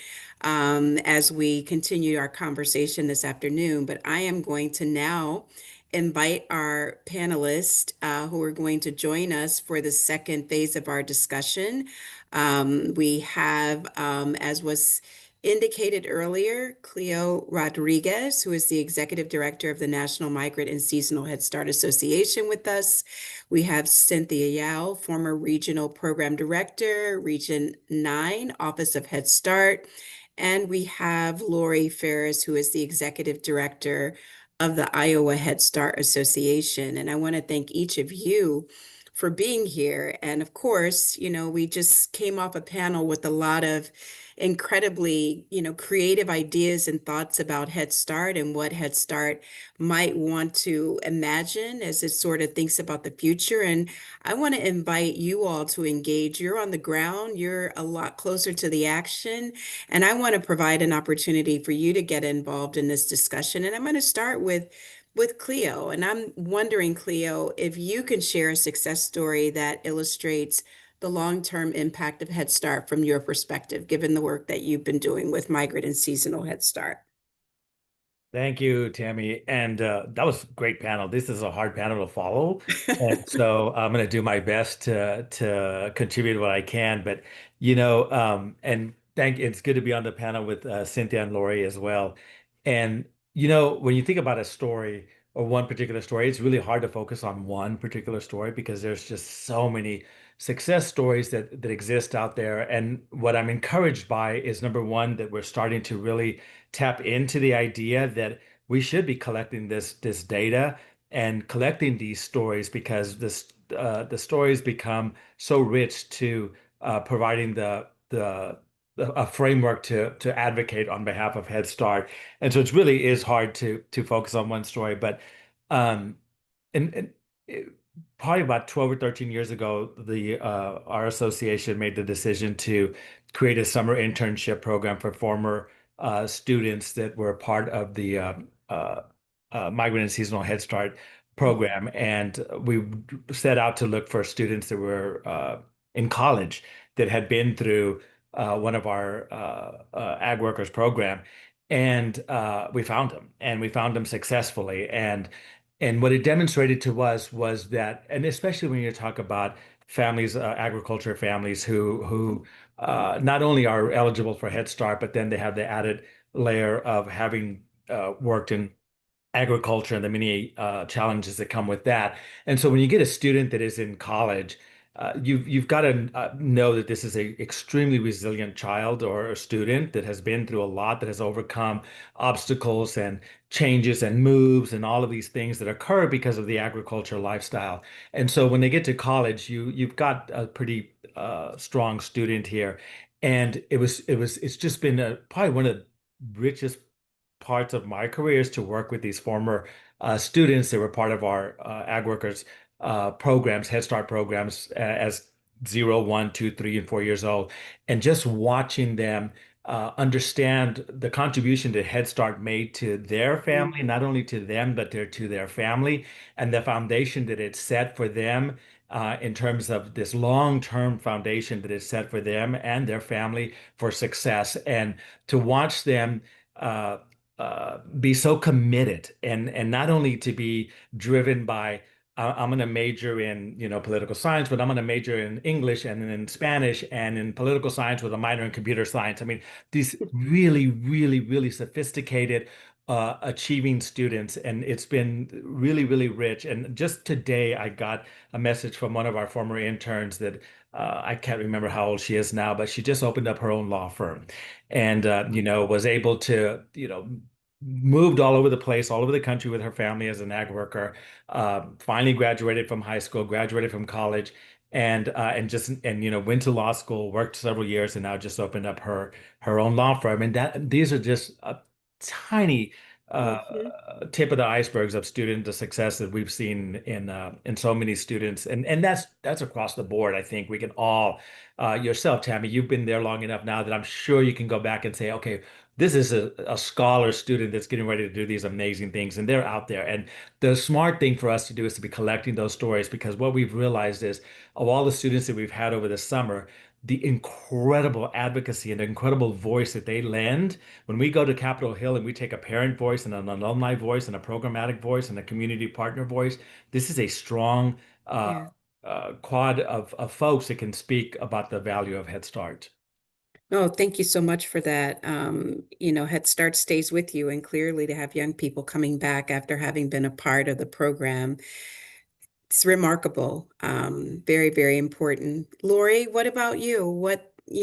as we continue our conversation this afternoon, but I am going to now invite our panelists who are going to join us for the second phase of our discussion. We have, as was indicated earlier, Cleo Rodriguez, who is the Executive Director of the National Migrant and Seasonal Head Start Association with us. We have Cynthia Yao, former Regional Program Director, Region 9, Office of Head Start. And we have Lori Ferris, who is the Executive Director of the Iowa Head Start Association. And I want to thank each of you for being here. And of course, we just came off a panel with a lot of incredibly, creative ideas and thoughts about Head Start and what Head Start might want to imagine as it sort of thinks about the future. And I want to invite you all to engage. You're on the ground, you're a lot closer to the action, and I want to provide an opportunity for you to get involved in this discussion. And I'm going to start with Cleo. And I'm wondering, Cleo, if you can share a success story that illustrates the long-term impact of Head Start from your perspective, given the work that you've been doing with Migrant and Seasonal Head Start. Thank you, Tammy. And that was a great panel. This is a hard panel to follow. And so I'm going to do my best to contribute what I can. But, it's good to be on the panel with Cynthia and Lori as well. And, when you think about a story or one particular story, it's really hard to focus on one particular story because there's just so many success stories that exist out there. And what I'm encouraged by is, number one, that we're starting to really tap into the idea that we should be collecting this data and collecting these stories, because the stories become so rich to providing a framework to advocate on behalf of Head Start. And so it really is hard to focus on one story. But probably about 12 or 13 years ago, our association made the decision to create a summer internship program for former students that were part of the Migrant and Seasonal Head Start program. And we set out to look for students that were in college that had been through one of our ag workers program. And we found them, and we found them successfully. And what it demonstrated to us was that, and especially when you talk about families, agriculture families who not only are eligible for Head Start, but then they have the added layer of having worked in agriculture and the many challenges that come with that. And so when you get a student that is in college, you've got to know that this is a extremely resilient child or a student that has been through a lot, that has overcome obstacles and changes and moves and all of these things that occur because of the agriculture lifestyle. And so when they get to college, you've got a pretty strong student here. And it's just been probably one of the richest parts of my career is to work with these former students that were part of our ag workers programs, Head Start programs, as 0, 1, 2, 3, and 4 years old, and just watching them understand the contribution that Head Start made to their family, not only to them, but to their family, and the foundation that it set for them in terms of this long-term foundation that it set for them and their family for success. And to watch them be so committed, and not only to be driven by I'm going to major in political science, but I'm going to major in English and in Spanish and in political science with a minor in computer science. I mean, these really, really, really sophisticated, achieving students, and it's been really, really rich. And just today, I got a message from one of our former interns that I can't remember how old she is now, but she just opened up her own law firm, and was able to moved all over the place, all over the country with her family as an ag worker. Finally graduated from high school, graduated from college, and went to law school, worked several years, and now just opened up her own law firm. And these are just tiny tip of the icebergs of the success that we've seen in so many students, and that's across the board. I think we can all, yourself, Tammy, you've been there long enough now that I'm sure you can go back and say, okay, this is a scholar student that's getting ready to do these amazing things, and they're out there. And the smart thing for us to do is to be collecting those stories, because what we've realized is, of all the students that we've had over the summer, the incredible advocacy and the incredible voice that they lend when we go to Capitol Hill and we take a parent voice and an alumni voice and a programmatic voice and a community partner voice. This is a strong Yeah. quad of folks that can speak about the value of Head Start. Oh, thank you so much for that. Head Start stays with you, and clearly to have young people coming back after having been a part of the program, it's remarkable. Very, very important. Lori, what about you?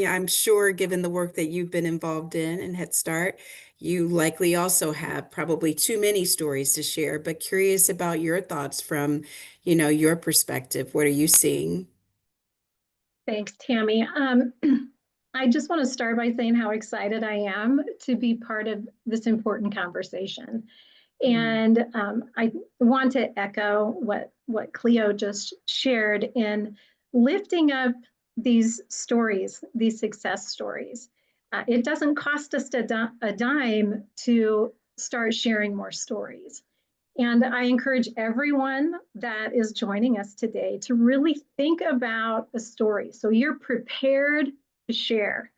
I'm sure given the work that you've been involved in Head Start, you likely also have probably too many stories to share, but curious about your thoughts from, your perspective. What are you seeing? Thanks, Tammy. I just want to start by saying how excited I am to be part of this important conversation. And I want to echo what Cleo just shared in lifting up these stories, these success stories. It doesn't cost us a dime to start sharing more stories. And I encourage everyone that is joining us today to really think about a story so you're prepared to share.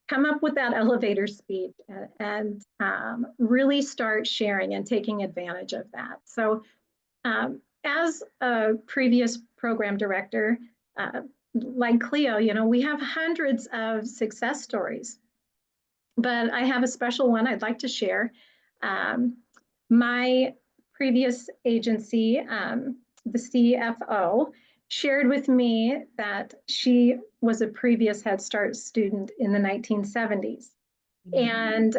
Come up with that elevator speech and really start sharing and taking advantage of that. So as a previous program director, like Cleo, we have hundreds of success stories, but I have a special one I'd like to share. My previous agency, the CFO, shared with me that she was a previous Head Start student in the 1970s. And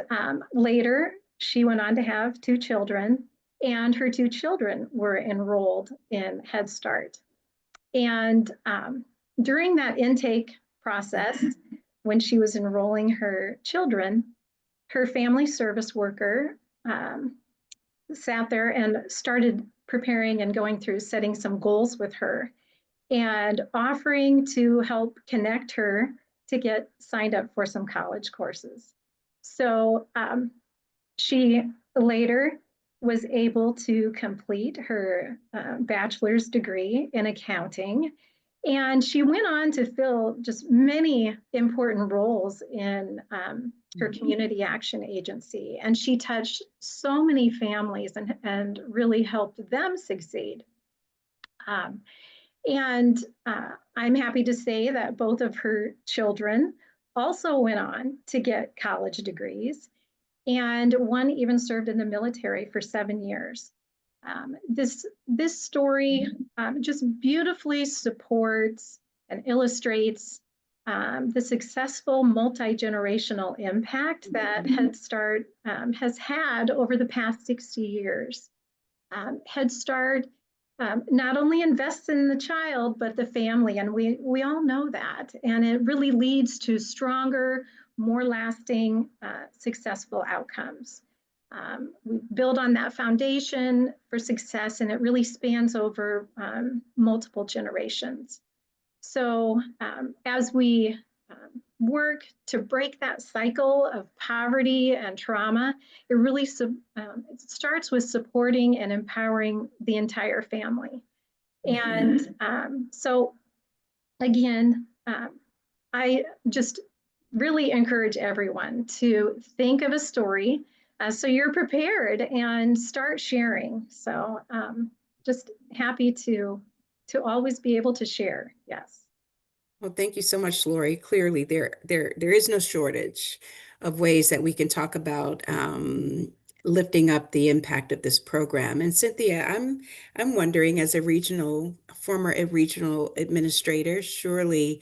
later, she went on to have 2 children, and her 2 children were enrolled in Head Start. And during that intake process, when she was enrolling her children, her family service worker sat there and started preparing and going through setting some goals with her and offering to help connect her to get signed up for some college courses. So she later was able to complete her bachelor's degree in accounting. And she went on to fill just many important roles in her community action agency. And she touched so many families and really helped them succeed. And I'm happy to say that both of her children also went on to get college degrees, and one even served in the military for 7 years. This story just beautifully supports and illustrates the successful multi-generational impact that Head Start has had over the past 60 years. Head Start not only invests in the child, but the family, and we all know that. And it really leads to stronger, more lasting, successful outcomes. We build on that foundation for success, and it really spans over multiple generations. So as we work to break that cycle of poverty and trauma, it really it starts with supporting and empowering the entire family. And so again, I just really encourage everyone to think of a story so you're prepared and start sharing. So just happy to always be able to share. Yes. Well, thank you so much, Lori. Clearly, there is no shortage of ways that we can talk about lifting up the impact of this program. And Cynthia, I'm wondering, as a former regional administrator, surely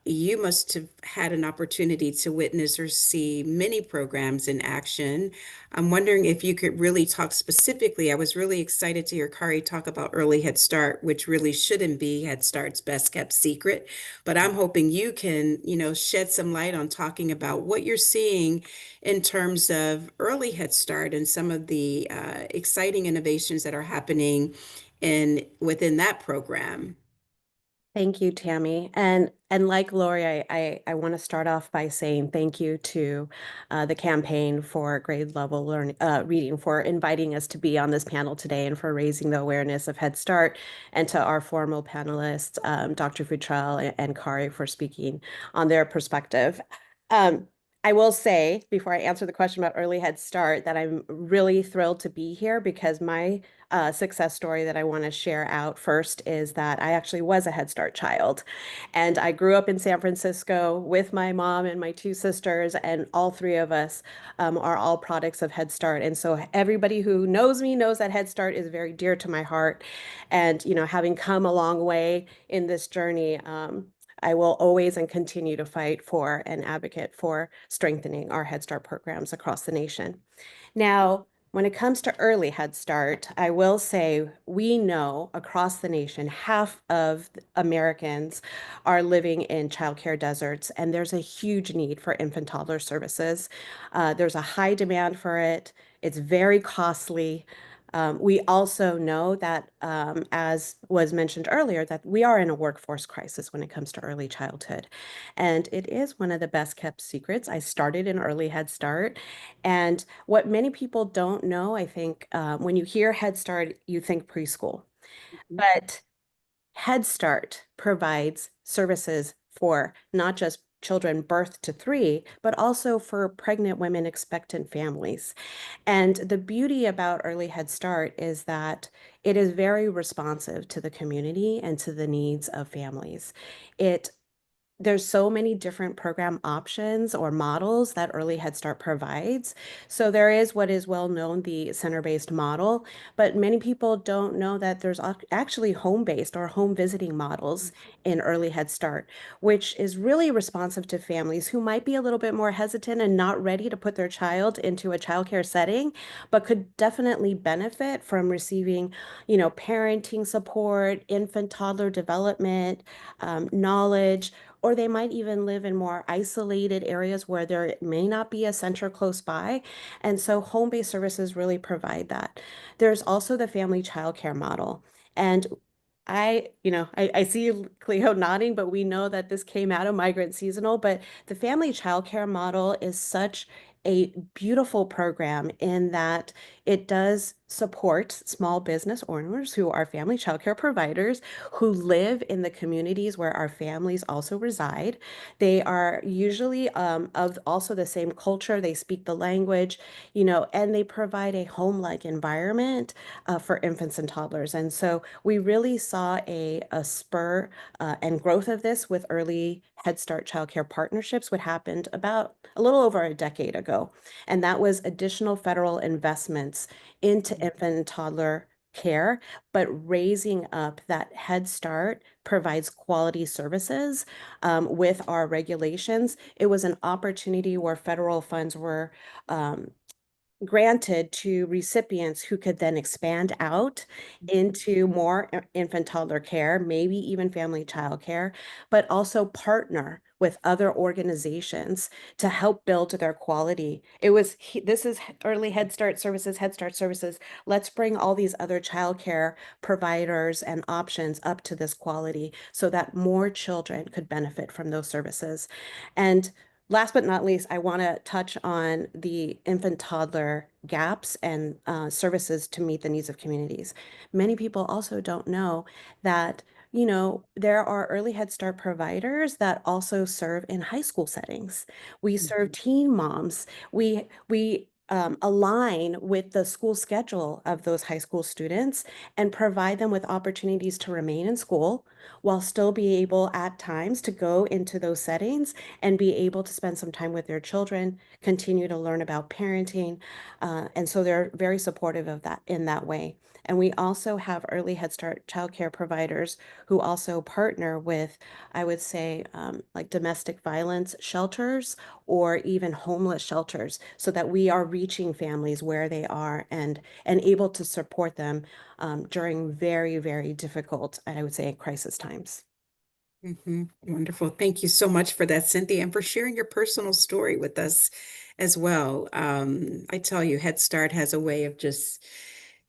you must have had an opportunity to witness or see many programs in action. I'm wondering if you could really talk specifically. I was really excited to hear Kari talk about early Head Start, which really shouldn't be Head Start's best kept secret. But I'm hoping you can, shed some light on talking about what you're seeing in terms of early Head Start and some of the exciting innovations that are happening within that program. Thank you, Tammy. And like Lori, I want to start off by saying thank you to the campaign for grade level reading for inviting us to be on this panel today and for raising the awareness of Head Start, and to our formal panelists, Dr. Futrell and Kari, for speaking on their perspective. I will say, before I answer the question about early Head Start, that I'm really thrilled to be here because my success story that I want to share out first is that I actually was a Head Start child. And I grew up in San Francisco with my mom and my two sisters, and all three of us are all products of Head Start. And so everybody who knows me knows that Head Start is very dear to my heart. And, having come a long way in this journey, I will always and continue to fight for and advocate for strengthening our Head Start programs across the nation. Now, when it comes to early Head Start, I will say we know across the nation, half of Americans are living in childcare deserts, and there's a huge need for infant toddler services. There's a high demand for it. It's very costly. We also know that, as was mentioned earlier, that we are in a workforce crisis when it comes to early childhood. And it is one of the best kept secrets. I started in early Head Start. And what many people don't know, I think, when you hear Head Start, you think preschool. But Head Start provides services for not just children birth to 3, but also for pregnant women, expectant families. And the beauty about early Head Start is that it is very responsive to the community and to the needs of families. There's so many different program options or models that Early Head Start provides. So there is what is well known, the center-based model, but many people don't know that there's actually home-based or home visiting models in Early Head Start, which is really responsive to families who might be a little bit more hesitant and not ready to put their child into a childcare setting, but could definitely benefit from receiving, parenting support, infant toddler development, knowledge, or they might even live in more isolated areas where there may not be a center close by. And so home-based services really provide that. There's also the family childcare model. And I see Cleo nodding, but we know that this came out of migrant seasonal, but the family childcare model is such a beautiful program in that it does support small business owners who are family childcare providers who live in the communities where our families also reside. They are usually of also the same culture. They speak the language, and they provide a home-like environment for infants and toddlers. And so we really saw a spur and growth of this with early Head Start childcare partnerships, what happened about a little over a decade ago. And that was additional federal investments into infant and toddler care, but raising up that Head Start provides quality services with our regulations. It was an opportunity where federal funds were granted to recipients who could then expand out into more infant toddler care, maybe even family child care, but also partner with other organizations to help build their quality. This is early Head Start services, Head Start services. Let's bring all these other childcare providers and options up to this quality so that more children could benefit from those services. And last but not least, I want to touch on the infant toddler gaps and services to meet the needs of communities. Many people also don't know that, there are early Head Start providers that also serve in high school settings. We serve teen moms. We align with the school schedule of those high school students and provide them with opportunities to remain in school while still be able at times to go into those settings and be able to spend some time with their children, continue to learn about parenting. And so they're very supportive of that in that way. And we also have early Head Start childcare providers who also partner with, I would say, like domestic violence shelters or even homeless shelters, so that we are reaching families where they are and able to support them during very, very difficult, I would say, crisis times. Wonderful. Thank you so much for that, Cynthia, and for sharing your personal story with us as well. I tell you, Head Start has a way of just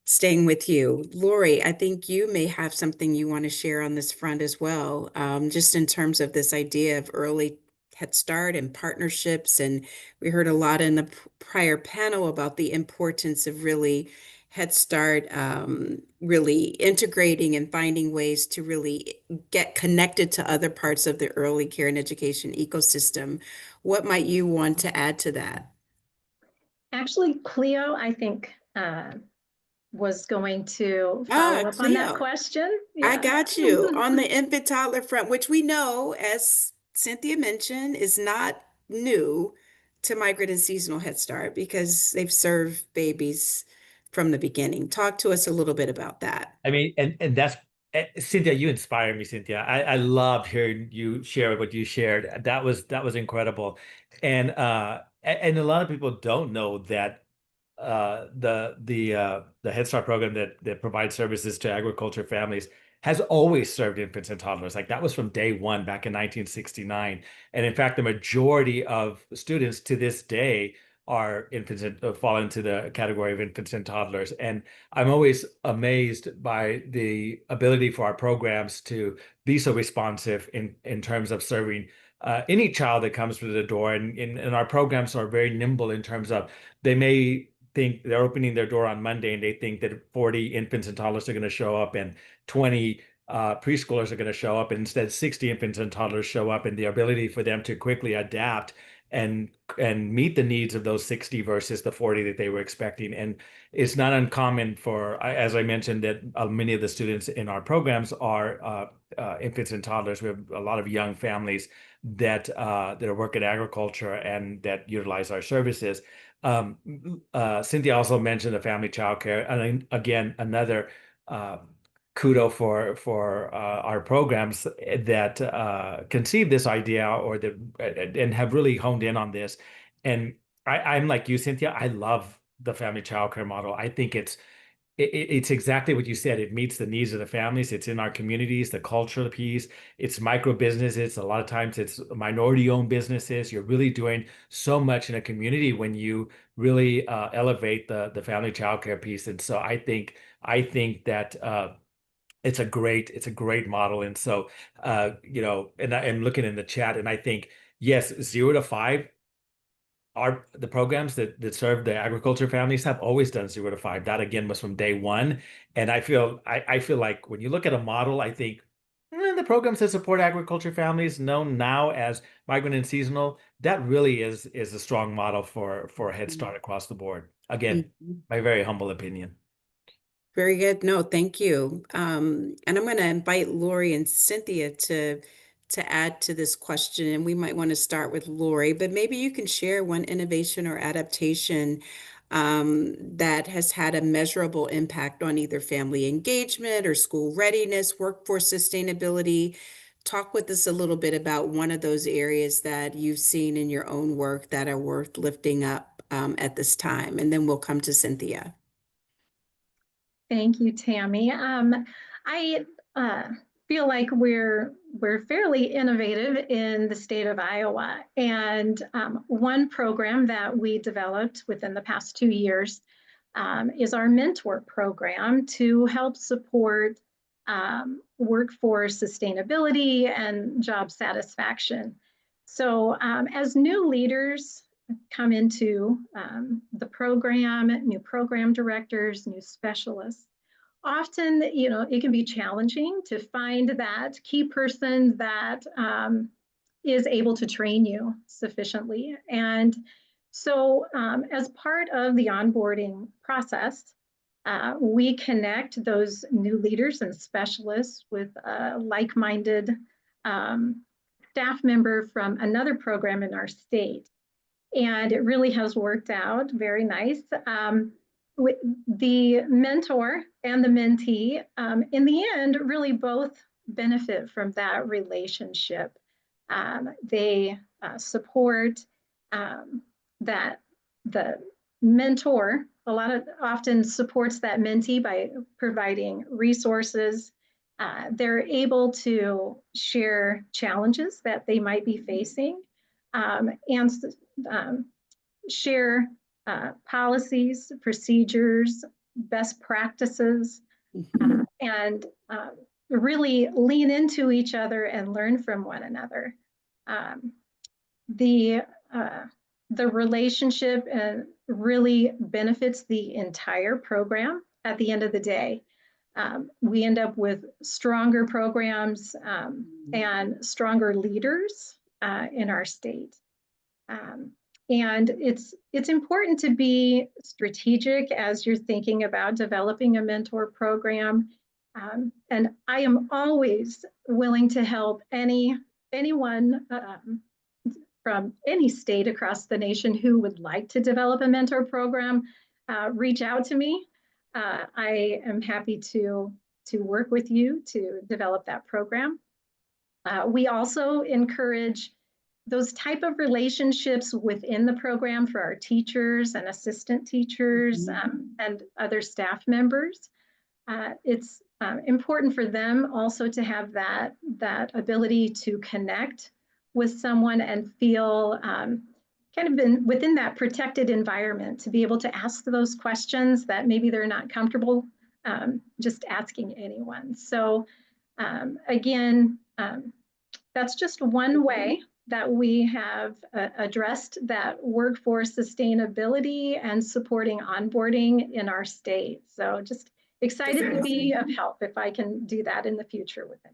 staying with you. Lori, I think you may have something you want to share on this front as well, just in terms of this idea of early Head Start and partnerships. And we heard a lot in the prior panel about the importance of really Head Start, really integrating and finding ways to really get connected to other parts of the early care and education ecosystem. What might you want to add to that? Actually, Cleo, I think, was going to follow up on that Cleo. question. I Yeah. got you on the infant toddler front, which we know, as Cynthia mentioned, is not new to migrant and seasonal Head Start because they've served babies from the beginning. Talk to us a little bit about that. I mean, and that's Cynthia, you inspire me, Cynthia. I loved hearing you share what you shared. That was incredible. And a lot of people don't know that the Head Start program that provides services to agriculture families has always served infants and toddlers. Like that was from day one back in 1969. And in fact, the majority of students to this day are infants and fall into the category of infants and toddlers. And I'm always amazed by the ability for our programs to be so responsive in terms of serving any child that comes through the door. And our programs are very nimble in terms of they may think they're opening their door on Monday and they think that 40 infants and toddlers are going to show up and 20 preschoolers are going to show up, and instead 60 infants and toddlers show up, and the ability for them to quickly adapt and meet the needs of those 60 versus the 40 that they were expecting. And it's not uncommon for, as I mentioned, that many of the students in our programs are infants and toddlers. We have a lot of young families that work in agriculture and that utilize our services. Cynthia also mentioned the family childcare, and again, another kudo for our programs that conceived this idea or that and have really honed in on this. And I'm like you, Cynthia. I love the family childcare model. I think it's exactly what you said. It meets the needs of the families. It's in our communities, the cultural piece. It's micro businesses. A lot of times it's minority-owned businesses. You're really doing so much in a community when you really elevate the family childcare piece. And so I think that it's a great model. And so and I'm looking in the chat, and I think yes, 0 to 5. The programs that serve the agriculture families have always done 0 to 5. That again was from day one. And I feel like when you look at a model, I think the programs that support agriculture families, known now as migrant and seasonal, that really is a strong model for Head Start across the board. Again, my very humble opinion. Very good. No, thank you. And I'm going to invite Lori and Cynthia to add to this question. And we might want to start with Lori, but maybe you can share one innovation or adaptation that has had a measurable impact on either family engagement or school readiness, workforce sustainability. Talk with us a little bit about one of those areas that you've seen in your own work that are worth lifting up at this time. And then we'll come to Cynthia. Thank you, Tammy. I feel like we're fairly innovative in the state of Iowa, and one program that we developed within the past 2 years is our mentor program to help support workforce sustainability and job satisfaction. So as new leaders come into the program, new program directors, new specialists, often, it can be challenging to find that key person that is able to train you sufficiently. And So as part of the onboarding process, we connect those new leaders and specialists with a like-minded staff member from another program in our state. And it really has worked out very nice. The mentor and the mentee, in the end, really both benefit from that relationship. They support that the mentor often supports that mentee by providing resources. They're able to share challenges that they might be facing and share policies, procedures, best practices, and really lean into each other and learn from one another. The relationship really benefits the entire program at the end of the day. We end up with stronger programs and stronger leaders in our state. And it's important to be strategic as you're thinking about developing a mentor program. And I am always willing to help anyone from any state across the nation who would like to develop a mentor program, reach out to me. I am happy to work with you to develop that program. We also encourage those type of relationships within the program for our teachers and assistant teachers and other staff members. It's important for them also to have that ability to connect with someone and feel kind of within that protected environment to be able to ask those questions that maybe they're not comfortable just asking anyone. So again, that's just one way that we have addressed that workforce sustainability and supporting onboarding in our state. So just excited to be of help if I can do that in the future with it.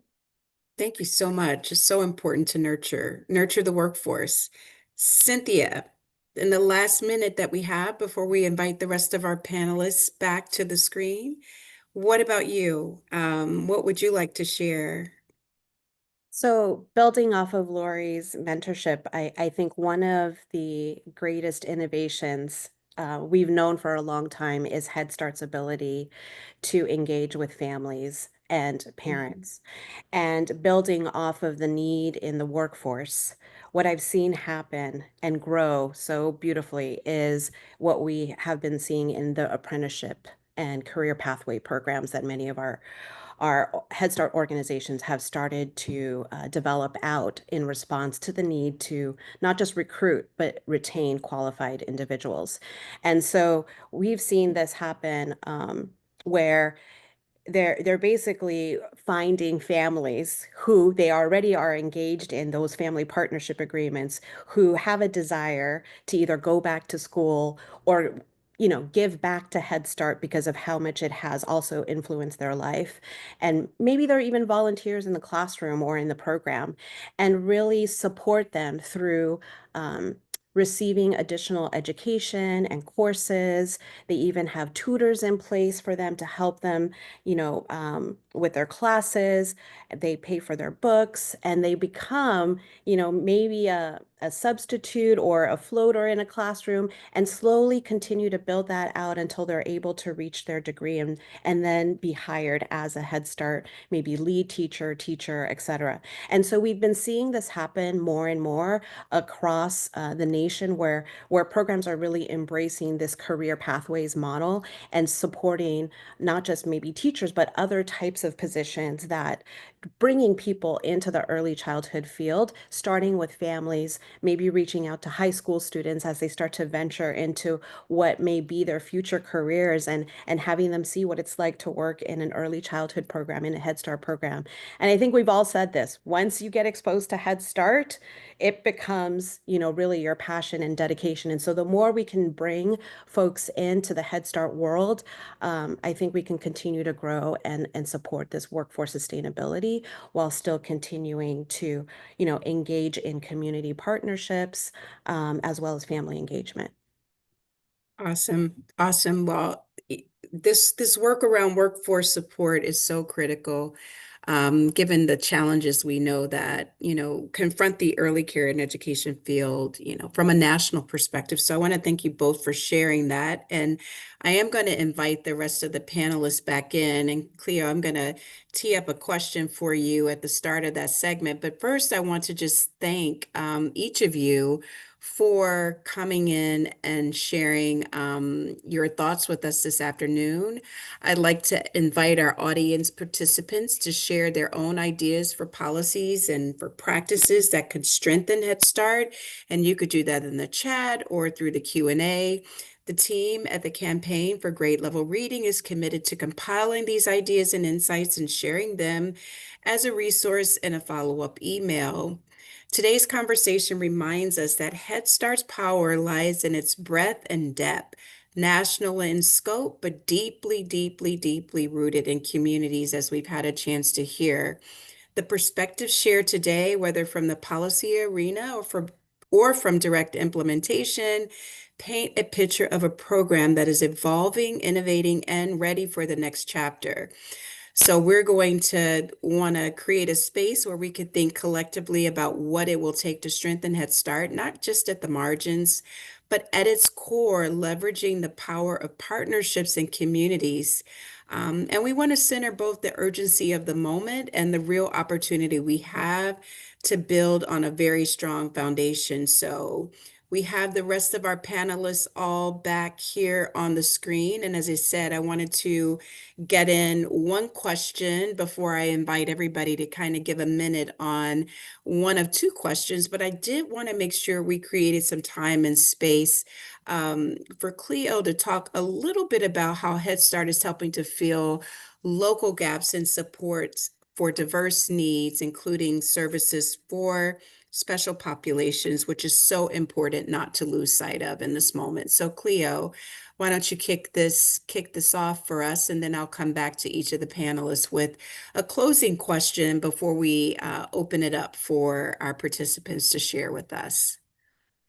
Thank you so much. It's so important to nurture the workforce. Cynthia, in the last minute that we have before we invite the rest of our panelists back to the screen, what about you? What would you like to share? So building off of Lori's mentorship, I think one of the greatest innovations we've known for a long time is Head Start's ability to engage with families and parents. And building off of the need in the workforce, what I've seen happen and grow so beautifully is what we have been seeing in the apprenticeship and career pathway programs that many of our Head Start organizations have started to develop out in response to the need to not just recruit, but retain qualified individuals. And so we've seen this happen where they're basically finding families who they already are engaged in those family partnership agreements, who have a desire to either go back to school or give back to Head Start because of how much it has also influenced their life. And maybe they're even volunteers in the classroom or in the program, and really support them through receiving additional education and courses. They even have tutors in place for them to help them, with their classes. They pay for their books, and they become, maybe a substitute or a floater in a classroom, and slowly continue to build that out until they're able to reach their degree and then be hired as a Head Start, maybe lead teacher, etc. And so we've been seeing this happen more and more across the nation, where programs are really embracing this career pathways model and supporting not just maybe teachers, but other types of positions, that bringing people into the early childhood field, starting with families, maybe reaching out to high school students as they start to venture into what may be their future careers, and having them see what it's like to work in an early childhood program, in a Head Start program. And I think we've all said this: once you get exposed to Head Start, it becomes, really your passion and dedication. And so the more we can bring folks into the Head Start world, I think we can continue to grow and support this workforce sustainability while still continuing to, engage in community partnerships partnerships, as well as family engagement. Awesome. Awesome. Well, this work around workforce support is so critical, given the challenges we know that, confront the early care and education field, from a national perspective. So I want to thank you both for sharing that. And I am going to invite the rest of the panelists back in. And Cleo, I'm going to tee up a question for you at the start of that segment. But first, I want to just thank each of you for coming in and sharing your thoughts with us this afternoon. I'd like to invite our audience participants to share their own ideas for policies and for practices that could strengthen Head Start. And you could do that in the chat or through the Q&A. The team at the Campaign for Grade Level Reading is committed to compiling these ideas and insights and sharing them as a resource in a follow-up email. Today's conversation reminds us that Head Start's power lies in its breadth and depth, national in scope, but deeply, deeply, deeply rooted in communities, as we've had a chance to hear. The perspectives shared today, whether from the policy arena or from direct implementation, paint a picture of a program that is evolving, innovating, and ready for the next chapter. So we're going to want to create a space where we could think collectively about what it will take to strengthen Head Start, not just at the margins, but at its core, leveraging the power of partnerships and communities. And we want to center both the urgency of the moment and the real opportunity we have to build on a very strong foundation. So we have the rest of our panelists all back here on the screen. And as I said, I wanted to get in one question before I invite everybody to kind of give a minute on one of two questions. But I did want to make sure we created some time and space for Cleo to talk a little bit about how Head Start is helping to fill local gaps in supports for diverse needs, including services for special populations, which is so important not to lose sight of in this moment. So Cleo, why don't you kick this off for us, and then I'll come back to each of the panelists with a closing question before we open it up for our participants to share with us.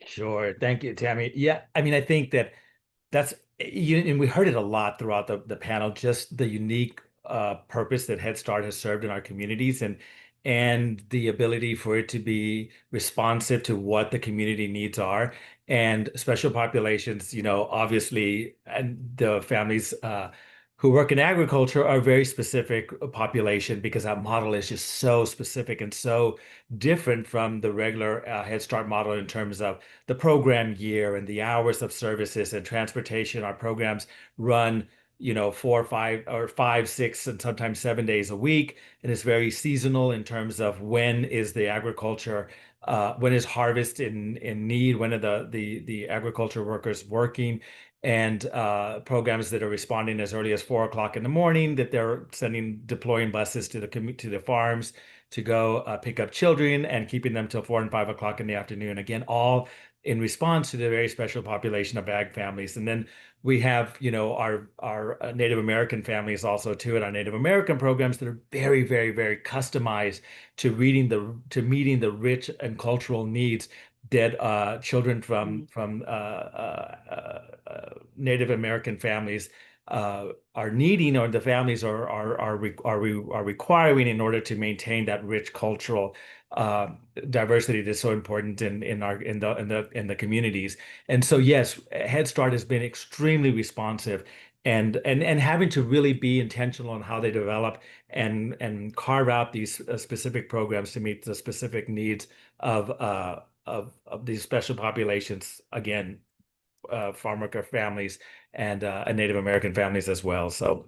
Sure. Thank you, Tammy. Yeah, I mean, I think that's and we heard it a lot throughout the panel, just the unique purpose that Head Start has served in our communities, and the ability for it to be responsive to what the community needs are. And special populations, obviously, and the families who work in agriculture are a very specific population, because that model is just so specific and so different from the regular Head Start model in terms of the program year and the hours of services and transportation. Our programs run, 4, 5, or 5, 6, and sometimes 7 days a week. And it's very seasonal in terms of when is the agriculture, when is harvest in need, when are the agriculture workers working, and programs that are responding as early as 4 o'clock in the morning, that they're deploying buses to the farms to go pick up children and keeping them till 4 and 5 o'clock in the afternoon. Again, all in response to the very special population of ag families. And then we have, our Native American families also too, and our Native American programs that are very, very, very customized to meeting the rich and cultural needs that children from Native American families are needing, or the families are requiring, in order to maintain that rich cultural diversity that's so important in the communities. And so yes, Head Start has been extremely responsive, and having to really be intentional on how they develop and carve out these specific programs to meet the specific needs of these special populations, again, farm worker families and Native American families as well. So,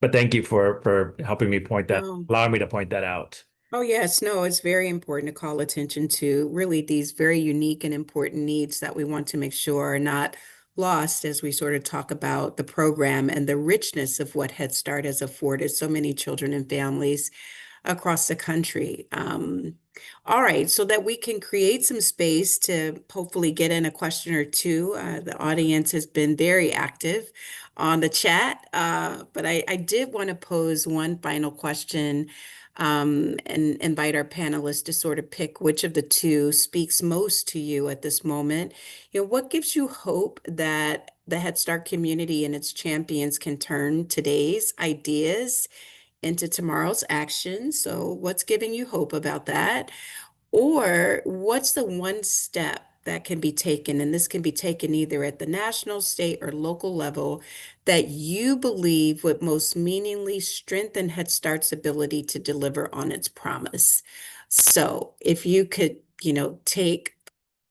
but thank you for helping me allowing me to point that out. Oh, yes. No, it's very important to call attention to really these very unique and important needs that we want to make sure are not lost as we sort of talk about the program and the richness of what Head Start has afforded so many children and families across the country. All right, so that we can create some space to hopefully get in a question or two. The audience has been very active on the chat, but I did want to pose one final question and invite our panelists to sort of pick which of the two speaks most to you at this moment. What gives you hope that the Head Start community and its champions can turn today's ideas into tomorrow's action? So what's giving you hope about that? Or what's the one step that can be taken, and this can be taken either at the national, state, or local level, that you believe would most meaningfully strengthen Head Start's ability to deliver on its promise? So if you could, take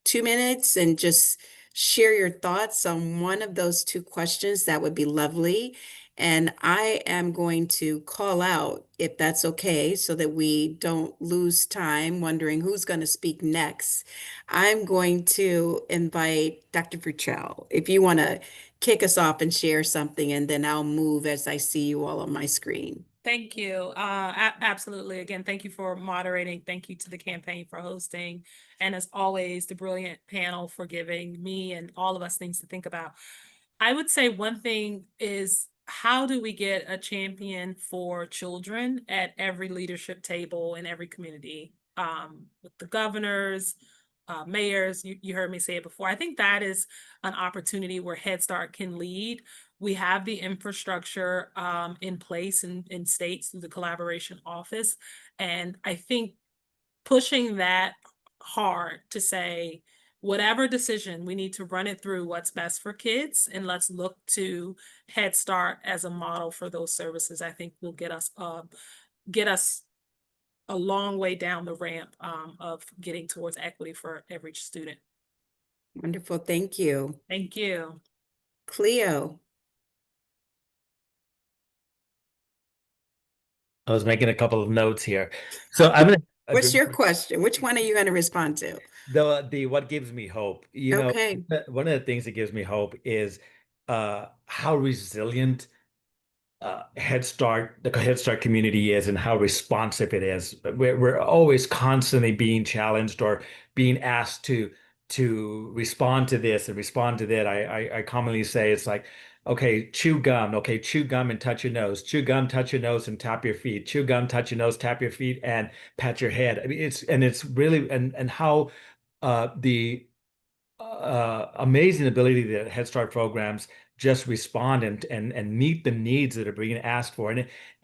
2 minutes and just share your thoughts on one of those two questions, that would be lovely. And I am going to call out, if that's okay, so that we don't lose time wondering who's going to speak next. I'm going to invite Dr. Futrell, if you want to kick us off and share something, and then I'll move as I see you all on my screen. Thank you. Absolutely. Again, thank you for moderating. Thank you to the campaign for hosting. And as always, the brilliant panel for giving me and all of us things to think about. I would say one thing is, how do we get a champion for children at every leadership table in every community? With the governors, mayors, you heard me say it before. I think that is an opportunity where Head Start can lead. We have the infrastructure in place in states through the collaboration office. And I think pushing that hard to say, whatever decision, we need to run it through what's best for kids, and let's look to Head Start as a model for those services, I think will get us a long way down the ramp of getting towards equity for every student. Wonderful. Thank you. Thank you. Cleo. I was making a couple of notes here. So I'm going to. What's your question? Which one are you going to respond to? The what gives me hope? Okay. One of the things that gives me hope is how resilient the Head Start community is, and how responsive it is. We're always constantly being challenged or being asked to respond to this and respond to that. I commonly say it's like, okay, chew gum. Okay, chew gum and touch your nose. Chew gum, touch your nose, and tap your feet. Chew gum, touch your nose, tap your feet, and pat your head. I mean, it's really and how the amazing ability that Head Start programs just respond and meet the needs that are being asked for,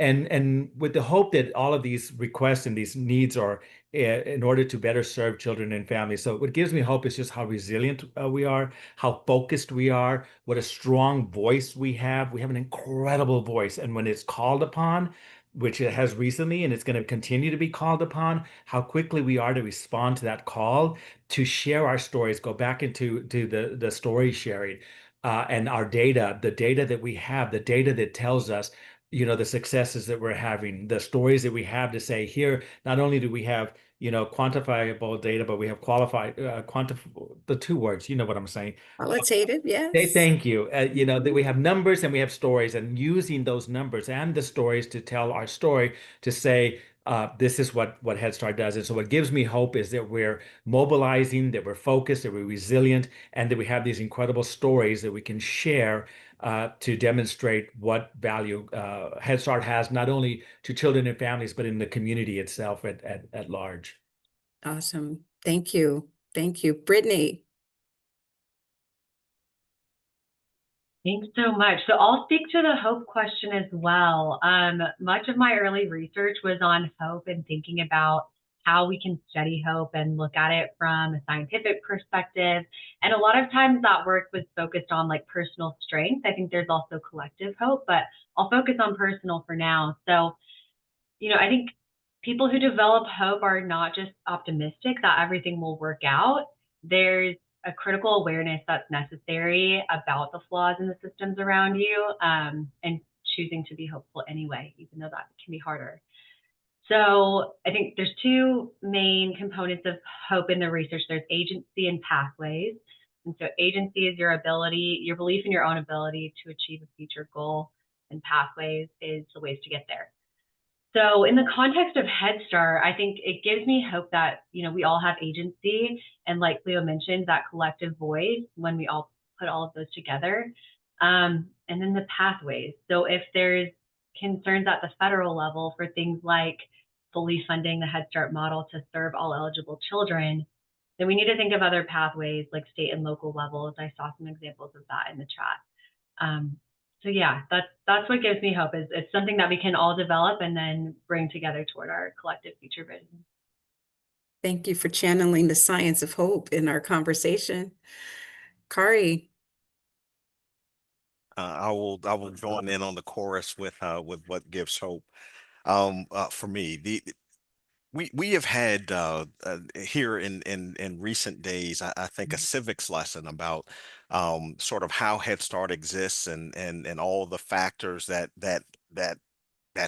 and with the hope that all of these requests and these needs are in order to better serve children and families. So what gives me hope is just how resilient we are, how focused we are, what a strong voice we have. We have an incredible voice, and when it's called upon, which it has recently, and it's going to continue to be called upon, how quickly we are to respond to that call, to share our stories, go back into the story sharing, and our data, the data that we have, the data that tells us, the successes that we're having, the stories that we have to say here. Not only do we have, quantifiable data, but we have the two words, you know what I'm saying. Qualitative, yes. Thank you. That we have numbers and we have stories, and using those numbers and the stories to tell our story, to say, this is what Head Start does. And so what gives me hope is that we're mobilizing, that we're focused, that we're resilient, and that we have these incredible stories that we can share to demonstrate what value Head Start has, not only to children and families, but in the community itself at large. Awesome. Thank you. Thank you. Brittany. Thanks so much. So I'll speak to the hope question as well. Much of my early research was on hope and thinking about how we can study hope and look at it from a scientific perspective. And a lot of times that work was focused on like personal strength. I think there's also collective hope, but I'll focus on personal for now. So, I think people who develop hope are not just optimistic that everything will work out. There's a critical awareness that's necessary about the flaws in the systems around you, and choosing to be hopeful anyway, even though that can be harder. So I think there's two main components of hope in the research. There's agency and pathways. And so agency is your belief in your own ability to achieve a future goal, and pathways is the ways to get there. So in the context of Head Start, I think it gives me hope that, we all have agency, and like Leo mentioned, that collective voice when we all put all of those together. And then the pathways. So if there's concerns at the federal level for things like fully funding the Head Start model to serve all eligible children, then we need to think of other pathways like state and local levels. I saw some examples of that in the chat. So yeah, that's what gives me hope. Is it's something that we can all develop and then bring together toward our collective future vision. Thank you for channeling the science of hope in our conversation. Kari. I will join in on the chorus with what gives hope. For me, we have had here in recent days, I think, a civics lesson about sort of how Head Start exists and all the factors that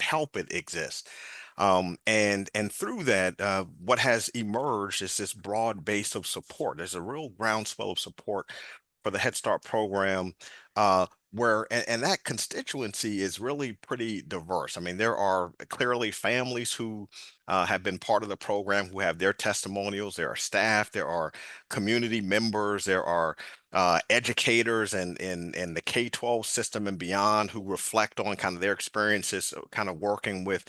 help it exist. And through that, what has emerged is this broad base of support. There's a real groundswell of support for the Head Start program, and that constituency is really pretty diverse. I mean, there are clearly families who have been part of the program who have their testimonials. There are staff, there are community members, there are educators and in the K-12 system and beyond who reflect on kind of their experiences, kind of working with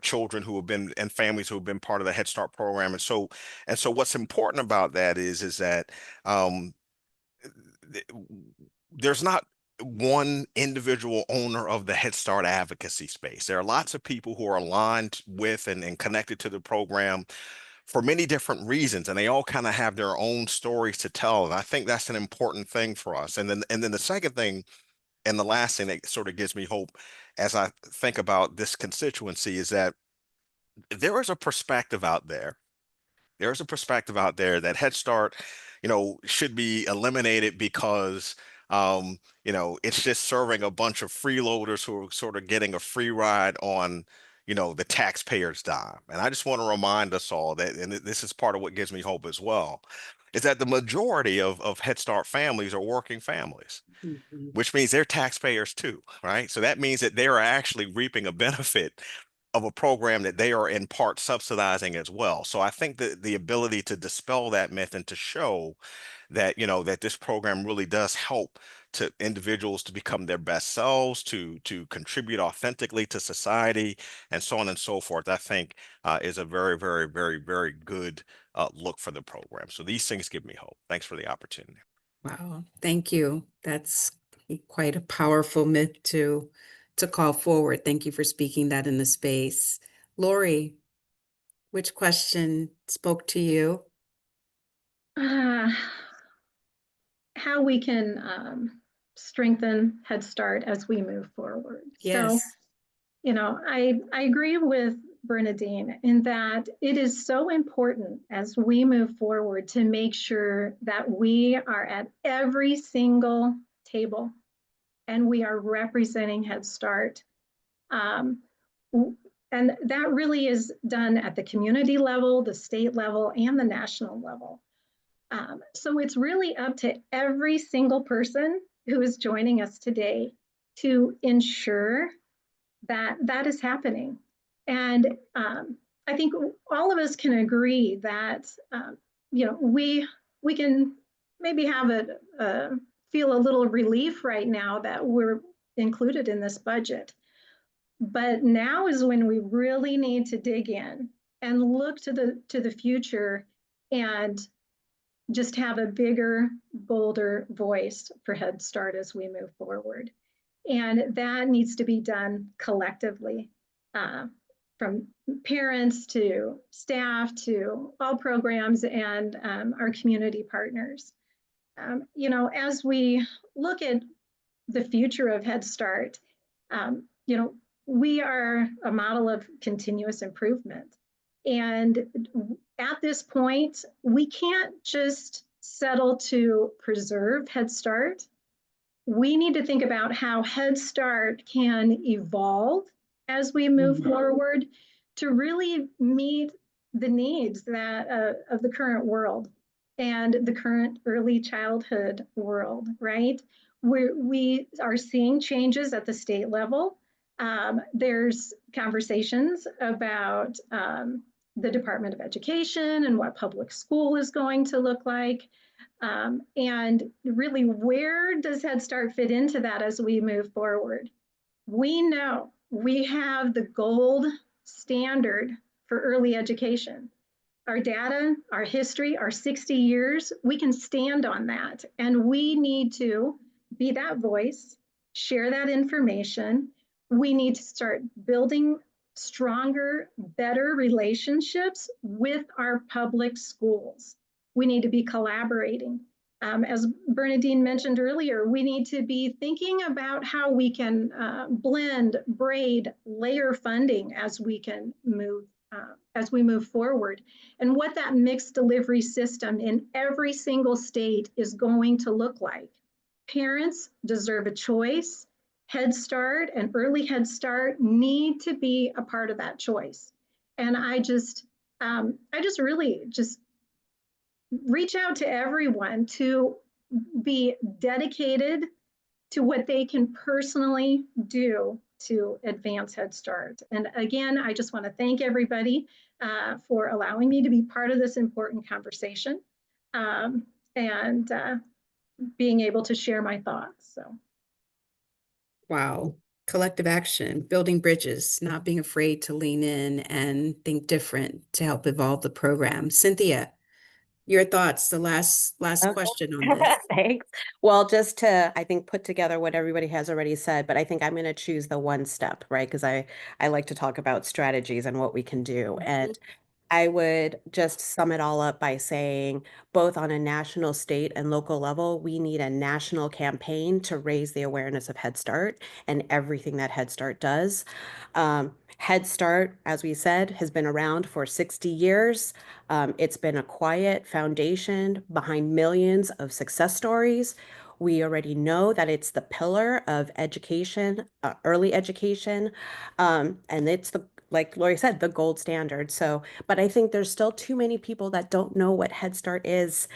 children who have been and families who have been part of the Head Start program. And so what's important about that is that there's not one individual owner of the Head Start advocacy space. There are lots of people who are aligned with and connected to the program for many different reasons, and they all kind of have their own stories to tell. And I think that's an important thing for us. And then the second thing, and the last thing that sort of gives me hope as I think about this constituency is that there is a perspective out there. There's a perspective out there that Head Start, should be eliminated because, it's just serving a bunch of freeloaders who are sort of getting a free ride on, the taxpayer's dime. And I just want to remind us all that, and this is part of what gives me hope as well, is that the majority of Head Start families are working families, which means they're taxpayers too, right? So that means that they are actually reaping a benefit of a program that they are in part subsidizing as well. So I think that the ability to dispel that myth and to show that, that this program really does help to individuals to become their best selves, to contribute authentically to society, and so on and so forth, I think is a very, very, very, very good look for the program. So these things give me hope. Thanks for the opportunity. Wow, thank you. That's quite a powerful myth to call forward. Thank you for speaking that in the space. Lori, which question spoke to you? How we can strengthen Head Start as we move forward. Yes. So, I agree with Bernadine in that it is so important as we move forward to make sure that we are at every single table and we are representing Head Start. And that really is done at the community level, the state level, and the national level. So it's really up to every single person who is joining us today to ensure that that is happening. And I think all of us can agree that we can maybe have feel a little relief right now that we're included in this budget. But now is when we really need to dig in and look to the future and just have a bigger, bolder voice for Head Start as we move forward. And that needs to be done collectively, from parents to staff to all programs and our community partners. As we look at the future of Head Start, we are a model of continuous improvement. And at this point, we can't just settle to preserve Head Start. We need to think about how Head Start can evolve as we move forward to really meet the needs of the current world and the current early childhood world, right? We are seeing changes at the state level. There's conversations about the Department of Education and what public school is going to look like. And really, where does Head Start fit into that as we move forward? We know we have the gold standard for early education. Our data, our history, our 60 years, we can stand on that. And we need to be that voice, share that information. We need to start building stronger, better relationships with our public schools. We need to be collaborating. As Bernadine mentioned earlier, we need to be thinking about how we can blend, braid, layer funding as we move forward, and what that mixed delivery system in every single state is going to look like. Parents deserve a choice. Head Start and early Head Start need to be a part of that choice. And I just really just reach out to everyone to be dedicated to what they can personally do to advance Head Start. And again, I just want to thank everybody for allowing me to be part of this important conversation and being able to share my thoughts. So. Wow. Collective action, building bridges, not being afraid to lean in and think different to help evolve the program. Cynthia, your thoughts, the last Okay. question on this. Thanks. Well, just to, I think, put together what everybody has already said, but I think I'm going to choose the one step, right? Because I like to talk about strategies and what we can do. And I would just sum it all up by saying, both on a national, state, and local level, we need a national campaign to raise the awareness of Head Start and everything that Head Start does. Head Start, as we said, has been around for 60 years. It's been a quiet foundation behind millions of success stories. We already know that it's the pillar of education, early education, and it's the, like Lori said, the gold standard. So, but I think there's still too many people that don't know what Head Start is.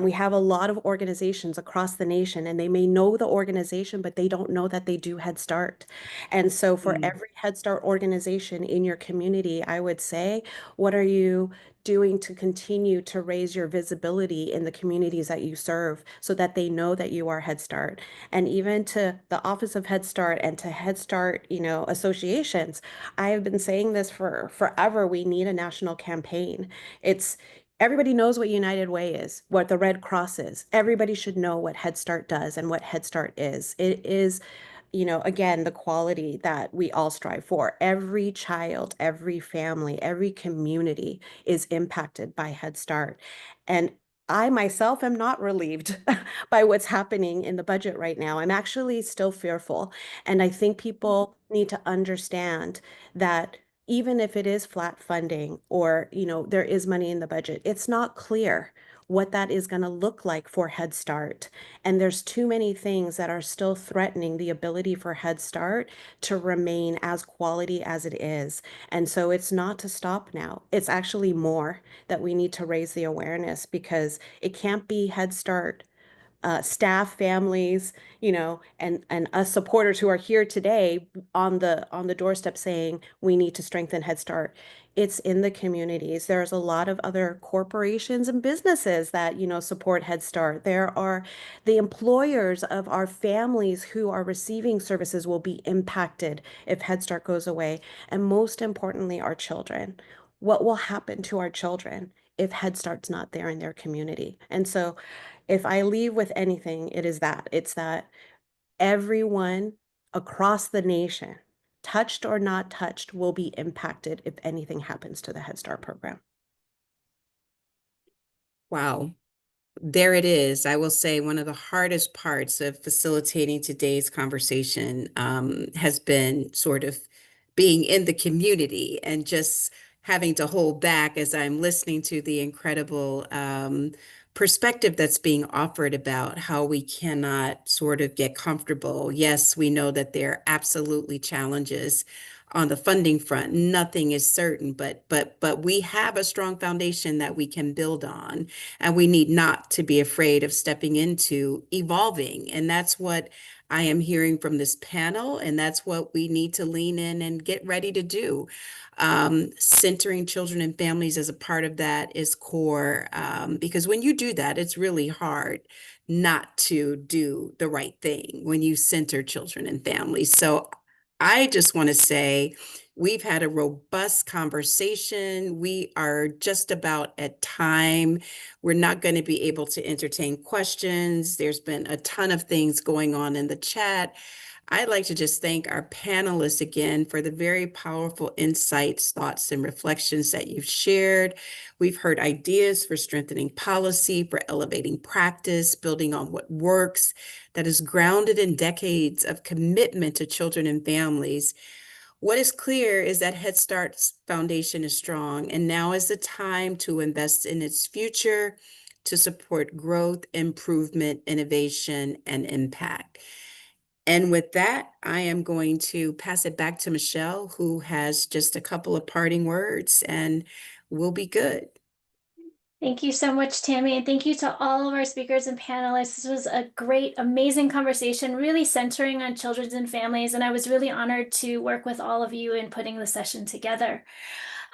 We have a lot of organizations across the nation, and they may know the organization, but they don't know that they do Head Start. And so for every Head Start organization in your community, I would say, what are you doing to continue to raise your visibility in the communities that you serve so that they know that you are Head Start? And even to the Office of Head Start and to Head Start, associations, I have been saying this for forever. We need a national campaign. Everybody knows what United Way is, what the Red Cross is. Everybody should know what Head Start does and what Head Start is. It is, again, the quality that we all strive for. Every child, every family, every community is impacted by Head Start. And I myself am not relieved by what's happening in the budget right now. I'm actually still fearful. And I think people need to understand that even if it is flat funding or, there is money in the budget, it's not clear what that is going to look like for Head Start. And there's too many things that are still threatening the ability for Head Start to remain as quality as it is. And so it's not to stop now. It's actually more that we need to raise the awareness, because it can't be Head Start staff, families, and us supporters who are here today on the doorstep saying we need to strengthen Head Start. It's in the communities. There's a lot of other corporations and businesses that, support Head Start. There are the employers of our families who are receiving services will be impacted if Head Start goes away. And most importantly, our children. What will happen to our children if Head Start's not there in their community? And so if I leave with anything, it's that everyone across the nation, touched or not touched, will be impacted if anything happens to the Head Start program. Wow. There it is. I will say one of the hardest parts of facilitating today's conversation has been sort of being in the community and just having to hold back as I'm listening to the incredible perspective that's being offered about how we cannot sort of get comfortable. Yes, we know that there are absolutely challenges on the funding front. Nothing is certain, but we have a strong foundation that we can build on, and we need not to be afraid of stepping into evolving. And that's what I am hearing from this panel, and that's what we need to lean in and get ready to do. Centering children and families as a part of that is core, because when you do that, it's really hard not to do the right thing when you center children and families. So I just want to say, We've had a robust conversation. We are just about at time. We're not going to be able to entertain questions. There's been a ton of things going on in the chat. I'd like to just thank our panelists again for the very powerful insights, thoughts, and reflections that you've shared. We've heard ideas for strengthening policy, for elevating practice, building on what works, that is grounded in decades of commitment to children and families. What is clear is that Head Start's foundation is strong, and now is the time to invest in its future, to support growth, improvement, innovation, and impact. And with that, I am going to pass it back to Michelle, who has just a couple of parting words, and we'll be good. Thank you so much, Tammy, and thank you to all of our speakers and panelists. This was a great, amazing conversation, really centering on children and families, and I was really honored to work with all of you in putting the session together.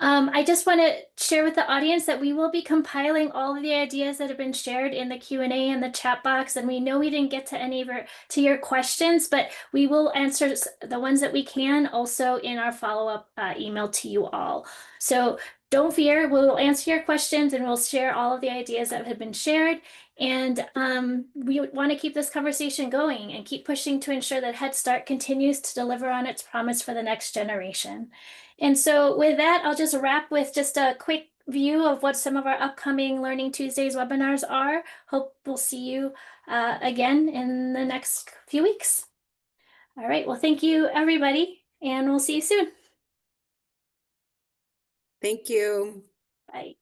I just want to share with the audience that we will be compiling all of the ideas that have been shared in the Q&A and the chat box, and we know we didn't get to any of your questions, but we will answer the ones that we can also in our follow-up email to you all. So don't fear, we'll answer your questions and we'll share all of the ideas that have been shared. And we want to keep this conversation going and keep pushing to ensure that Head Start continues to deliver on its promise for the next generation. And so with that, I'll just wrap with just a quick view of what some of our upcoming Learning Tuesdays webinars are. Hope we'll see you again in the next few weeks. All right, well, thank you, everybody, and we'll see you soon. Thank you. Bye.